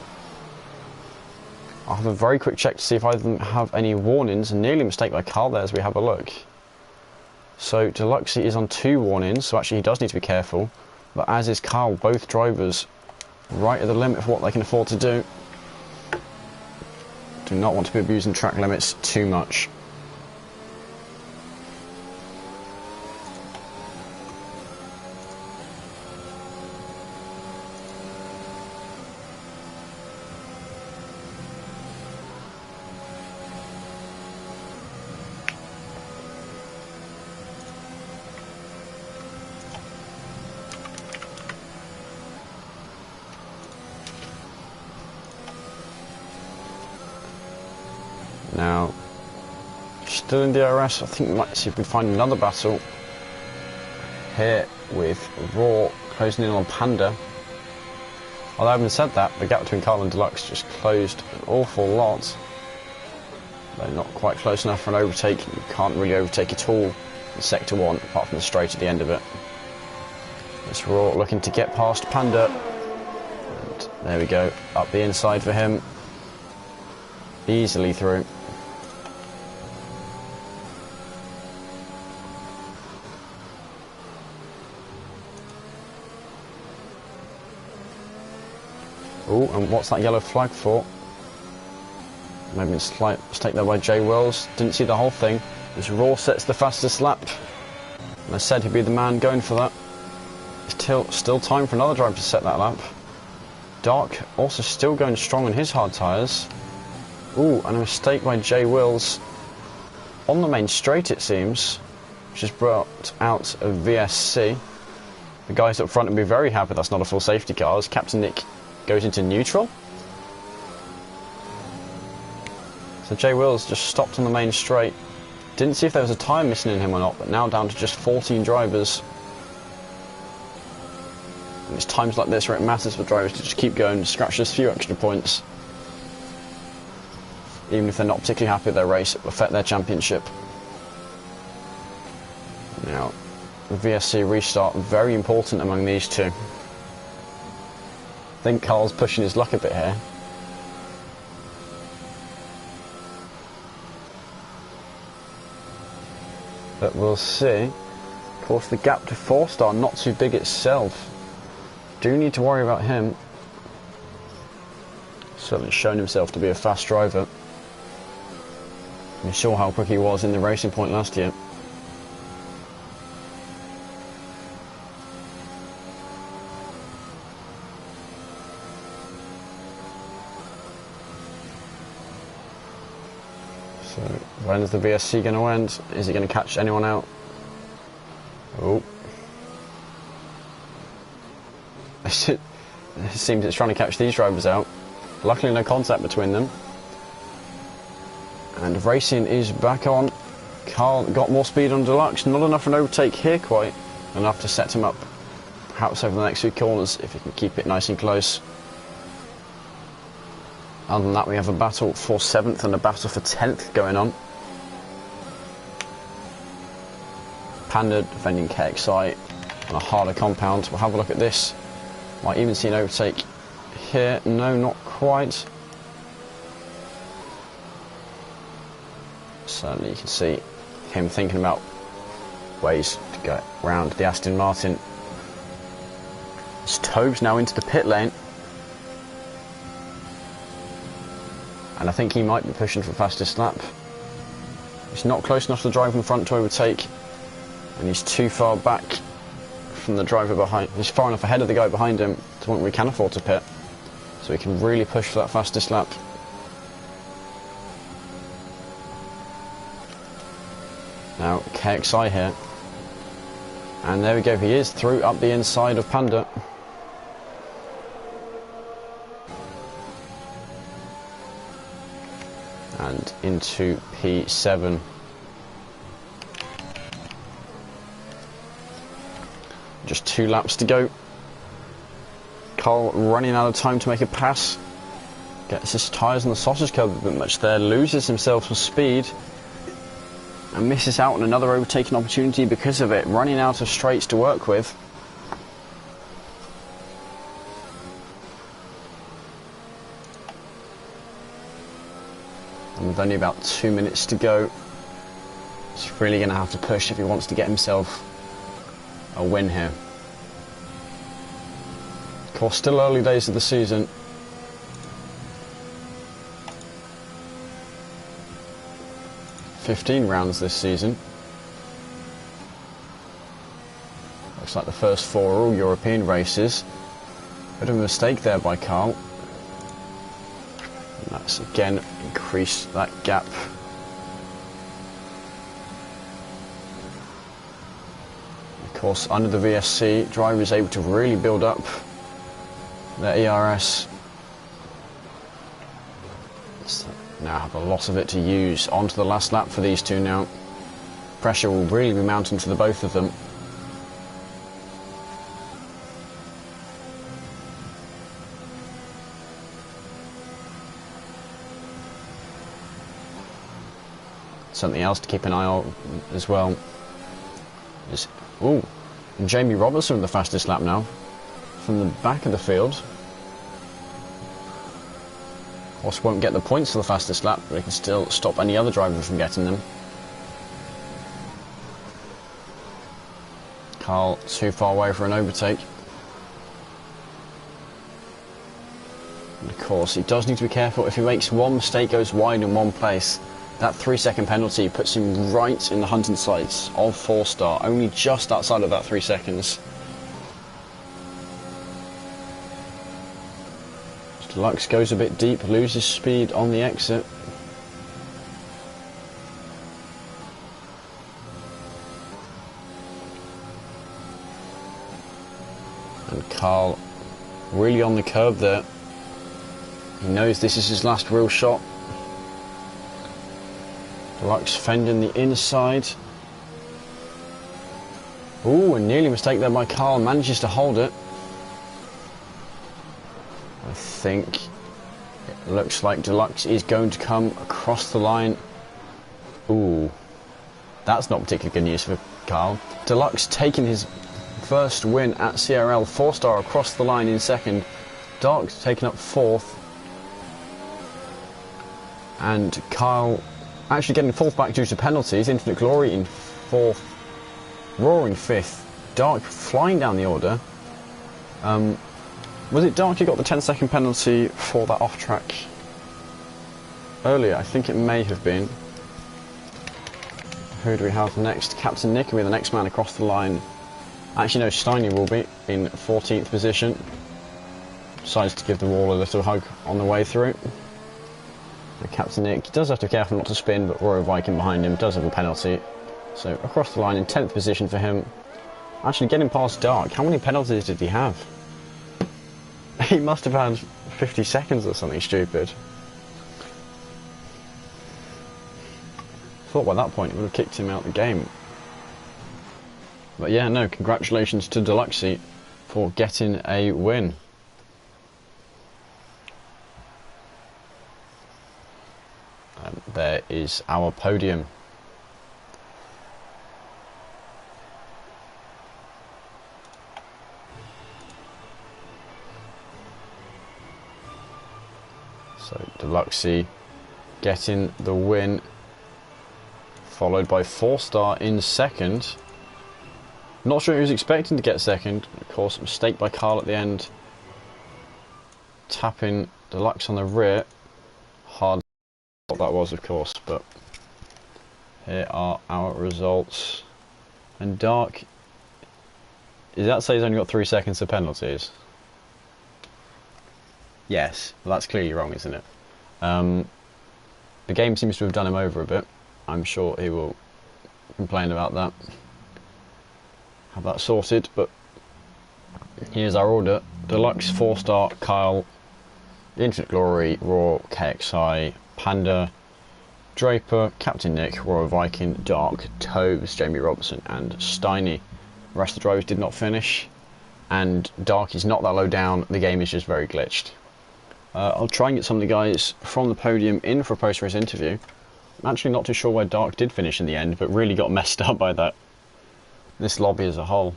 I'll have a very quick check to see if either of them have any warnings. Nearly a mistake by Carl there as we have a look. So, Deluxe is on 2 warnings, so actually he does need to be careful. But as is Carl, both drivers right at the limit of what they can afford to do. Do not want to be abusing track limits too much. Now, still in DRS. I think we might see if we find another battle here with Raw closing in on Panda. Although having said that, the gap between Carl and Deluxe just closed an awful lot. Though not quite close enough for an overtake. You can't really overtake at all in Sector 1, apart from the straight at the end of it. It's Raw looking to get past Panda. And there we go, up the inside for him. Easily through. Oh, and what's that yellow flag for? Maybe it's slight mistake there by Jay Wells. Didn't see the whole thing. As Raw sets the fastest lap. And I said he'd be the man going for that. Still time for another driver to set that lap. Dark also still going strong on his hard tyres. Ooh, and a mistake by Jay Wills on the main straight, it seems, which has brought out a VSC. The guys up front will be very happy that's not a full safety car as Captain Nick goes into neutral. So Jay Wills just stopped on the main straight. Didn't see if there was a tyre missing in him or not, but now down to just 14 drivers. And it's times like this where it matters for drivers to just keep going, scratch just a few extra points. Even if they're not particularly happy with their race, it will affect their championship. Now, the VSC restart, very important among these two. I think Carl's pushing his luck a bit here. But we'll see. Of course, the gap to 4-star, not too big itself. Do need to worry about him. Certainly shown himself to be a fast driver. We saw how quick he was in the Racing Point last year. So, when's the VSC going to end? Is it going to catch anyone out? Oh. It seems it's trying to catch these drivers out. Luckily no contact between them. And racing is back on. Carl got more speed on Deluxe. Not enough for an overtake here quite. Enough to set him up perhaps over the next few corners if he can keep it nice and close. Other than that, we have a battle for 7th and a battle for 10th going on. Panda defending KXI on a harder compound. We'll have a look at this. Might even see an overtake here. No, not quite. Certainly you can see him thinking about ways to go around the Aston Martin. It's Tobes now into the pit lane. And I think he might be pushing for fastest lap. He's not close enough to the driver in front to overtake. And he's too far back from the driver behind. He's far enough ahead of the guy behind him to the point where he can afford to pit. So he can really push for that fastest lap. Now KXI here. And there we go, he is through up the inside of Panda. And into P7. Just 2 laps to go. Carl running out of time to make a pass. Gets his tyres on the sausage curb a bit much there. Loses himself some speed. And misses out on another overtaking opportunity because of it. Running out of straights to work with. And with only about 2 minutes to go, he's really going to have to push if he wants to get himself a win here. Of course, still early days of the season. "15 rounds this season. Looks like the first 4 are all European races. Bit of a mistake there by Carl. And that's again increased that gap. Of course, under the VSC, driver is able to really build up their ERS. It's So now have a lot of it to use. On to the last lap for these two now. Pressure will really be mounting for the both of them. Something else to keep an eye on as well is, ooh, Jamie Robertson with the fastest lap now from the back of the field. Of course, won't get the points for the fastest lap, but he can still stop any other driver from getting them. Carl too far away for an overtake. And of course, he does need to be careful. If he makes one mistake, goes wide in one place, that 3-second penalty puts him right in the hunting sights of 4-star, only just outside of that 3 seconds. Deluxe goes a bit deep, loses speed on the exit. And Carl really on the curb there. He knows this is his last real shot. Deluxe fending the inside. Ooh, a nearly mistake there by Carl, manages to hold it. I think it looks like Deluxe is going to come across the line. Ooh, that's not particularly good news for Carl. Deluxe taking his first win at CRL, 4-star across the line in second. Dark taking up fourth. And Kyle actually getting fourth back due to penalties. Infinite Glory in fourth. Roaring fifth. Dark flying down the order. Was it Dark who got the 10-second penalty for that off-track earlier? I think it may have been. Who do we have next? Captain Nick will be the next man across the line. Actually no, Steiny will be in 14th position. Decides to give the wall a little hug on the way through. And Captain Nick does have to be careful not to spin, but Royal Viking behind him does have a penalty. So across the line in 10th position for him. Actually getting past Dark. How many penalties did he have? He must have had 50 seconds or something stupid. Thought by that point it would have kicked him out of the game. But yeah, no, congratulations to Deluxey for getting a win. And there is our podium. So Deluxey getting the win, followed by 4-star in second. Not sure he was expecting to get second. Of course, mistake by Carl at the end. Tapping Deluxe on the rear. Hard what that was, of course, but here are our results. And Dark, does that say he's only got 3 seconds of penalties? Yes, well, that's clearly wrong, isn't it? The game seems to have done him over a bit. I'm sure he will complain about that. Have that sorted, but here's our order. Deluxe, 4-star, Kyle, Infinite Glory, Raw, KXI, Panda, Draper, Captain Nick, Royal Viking, Dark, Toves, Jamie Robertson and Steiny. The rest of the drivers did not finish, and Dark is not that low down, the game is just very glitched. I'll try and get some of the guys from the podium in for a post-race interview. I'm actually not too sure where Dark did finish in the end, but really got messed up by this lobby as a whole.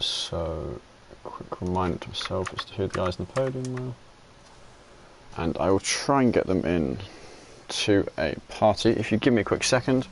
So, quick reminder to myself as to who the guys in the podium were. And I will try and get them in to a party. If you give me a quick second.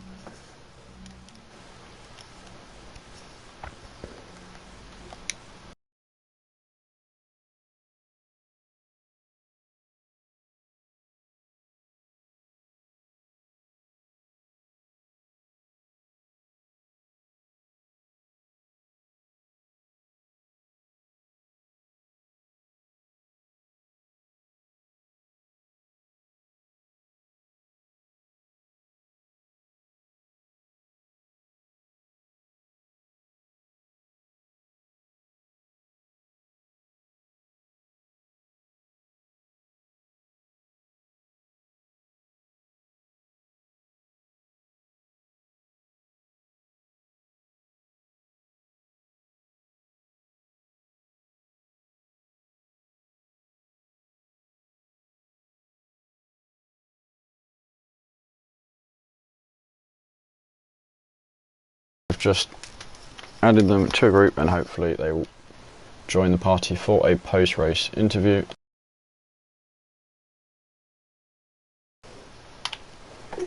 just added them to a group, and hopefully they will join the party for a post-race interview.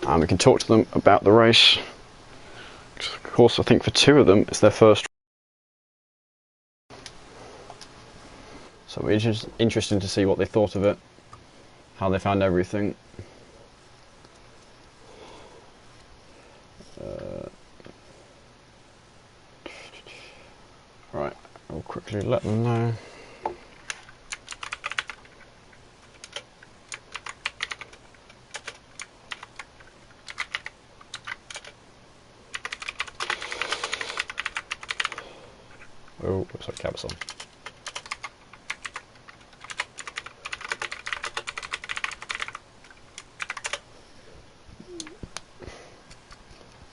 And we can talk to them about the race. Of course, I think for two of them, it's their first. So it's just interesting to see what they thought of it, how they found everything. Right, I'll quickly let them know. Oh, looks like cab's on.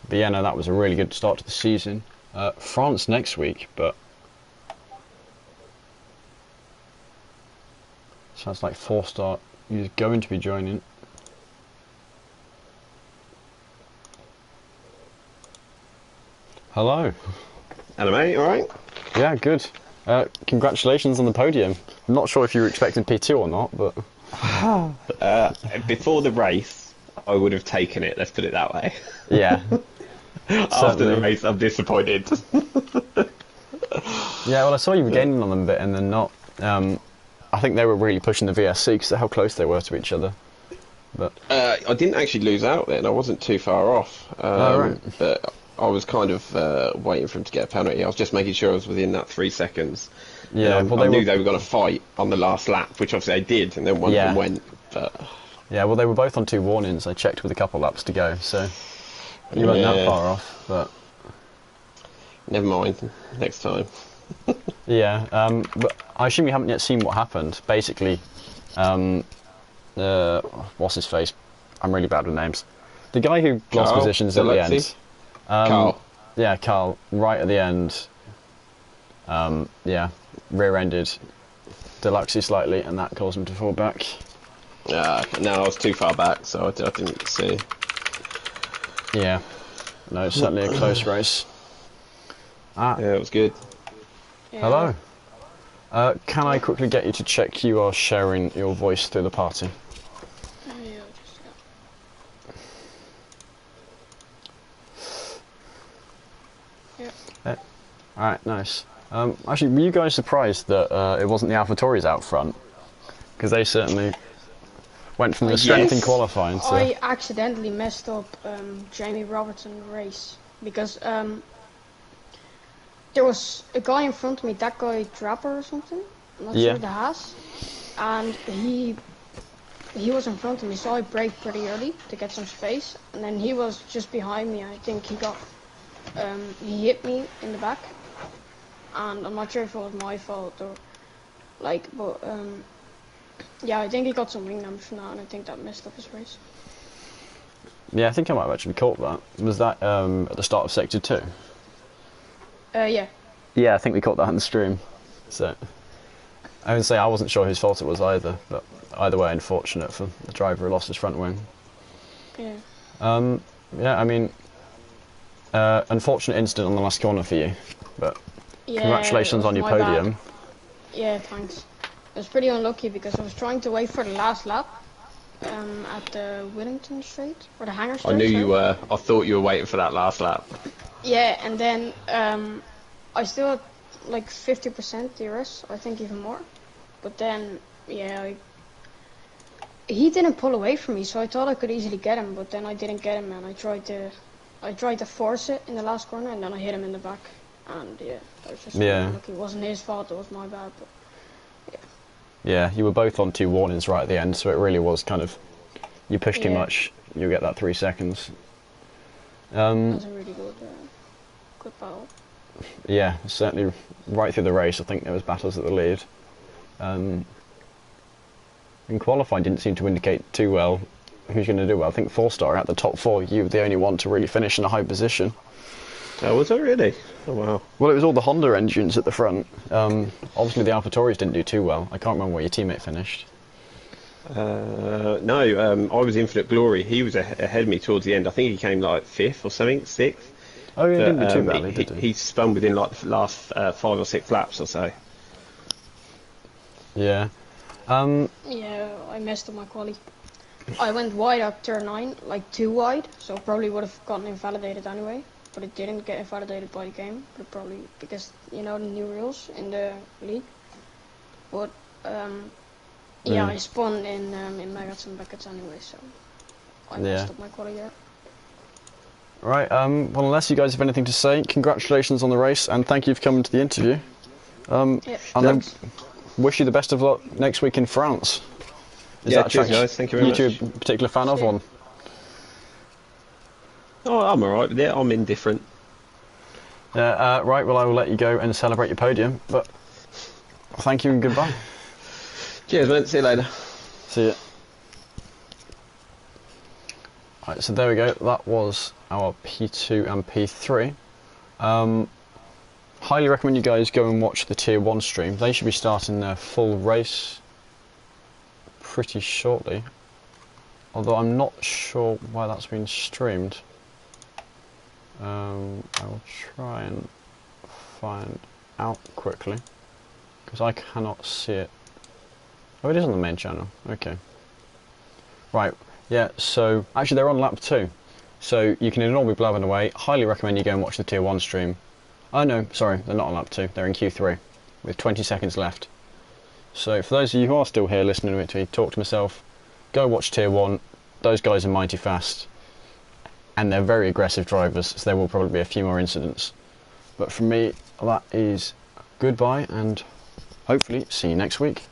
Vienna, that was a really good start to the season. France next week, but sounds like 4-star is going to be joining. Hello. Hello mate, alright? Yeah, good. Congratulations on the podium. I'm not sure if you were expecting P2 or not, but... Before the race, I would have taken it, let's put it that way. Yeah. After the race, I'm disappointed. Yeah, well, I saw you were gaining on them a bit and then not. I think they were really pushing the VSC because of how close they were to each other. But I didn't actually lose out then, I wasn't too far off. Right. But I was kind of waiting for him to get a penalty. I was just making sure I was within that 3 seconds. yeah, well, I knew they were going to fight on the last lap, which obviously they did, and then one of them went. But yeah, well, they were both on 2 warnings. I checked with a couple laps to go, so you weren't that far off. But never mind, next time. yeah, but I assume you haven't yet seen what happened. Basically, what's his face? I'm really bad with names. The guy who lost positions at the end. Carl. Yeah, Carl, right at the end, yeah, rear-ended Deluxey slightly, and that caused him to fall back. No, I was too far back, so I didn't see. Yeah, no, it's certainly a close race. Yeah, it was good. Yeah. Hello. Can I quickly get you to check you are sharing your voice through the party? Alright, nice. Actually, were you guys surprised that it wasn't the AlphaTauris out front? Because they certainly went from the strength in qualifying to... I accidentally messed up Jamie Robertson's race, because there was a guy in front of me, that guy Trapper or something, I'm not sure the Haas, and he was in front of me, so I braked pretty early to get some space, and then he was just behind me. I think he got... he hit me in the back, and I'm not sure if it was my fault or like, but yeah, I think he got some wing numbers from that, and I think that messed up his race. Yeah, I think I might have actually caught that. Was that at the start of Sector 2? Yeah. Yeah, I think we caught that on the stream. So I would say I wasn't sure whose fault it was either, but either way, unfortunate for the driver who lost his front wing. Yeah. Yeah, I mean, unfortunate incident on the last corner for you, but congratulations on your podium. Bad. Yeah, thanks. I was pretty unlucky because I was trying to wait for the last lap at the Willington Straight, or the Hangar Straight. I knew you were. I thought you were waiting for that last lap. Yeah, and then I still had like 50% DRS, I think even more. But then, yeah, he didn't pull away from me, so I thought I could easily get him, but then I didn't get him, and I tried to force it in the last corner, and then I hit him in the back. And yeah, I was just unlucky. It wasn't his fault, it was my bad, but yeah. Yeah, you were both on 2 warnings right at the end, so it really was kind of, you push too much, you'll get that 3 seconds. That was a really good battle. Yeah, certainly right through the race, I think there was battles at the lead. In qualifying didn't seem to indicate too well who's going to do well. I think 4-star out the top 4, you were the only one to really finish in a high position. Oh, was it really? Oh, wow. Well, it was all the Honda engines at the front. Obviously, the AlphaTauris didn't do too well. I can't remember where your teammate finished. No, I was Infinite Glory. He was ahead of me towards the end. I think he came like 5th or something, 6th. Oh, yeah, But, didn't do too badly, did he? He spun within like the last 5 or 6 laps or so. Yeah. Yeah, I messed up my quali. I went wide up turn 9, like too wide, so probably would have gotten invalidated anyway. But it didn't get invalidated by the game, but probably because, you know, the new rules in the league. But, yeah, I spun in maggots and buckets anyway, so I messed up my quali there. Right, well, unless you guys have anything to say, congratulations on the race, and thank you for coming to the interview. And then wish you the best of luck next week in France. Is that a cheers, track guys. Thank you very much. you two a particular fan of one? Oh, I'm alright with it. I'm indifferent. Yeah, right, well, I will let you go and celebrate your podium, but thank you and goodbye. Cheers, mate. See you later. See ya. Right, so there we go. That was our P2 and P3. Highly recommend you guys go and watch the Tier 1 stream. They should be starting their full race pretty shortly. Although I'm not sure why that's been streamed. I will try and find out quickly, because I cannot see it. Oh, it is on the main channel. Okay. Right. Yeah, so actually they're on lap 2. So you can ignore me blabbing away. Highly recommend you go and watch the Tier 1 stream. Oh no, sorry, they're not on lap 2. They're in Q3 with 20 seconds left. So for those of you who are still here listening to me talk to myself, go watch Tier 1. Those guys are mighty fast. And they're very aggressive drivers, so there will probably be a few more incidents. But for me, that is goodbye, and hopefully see you next week.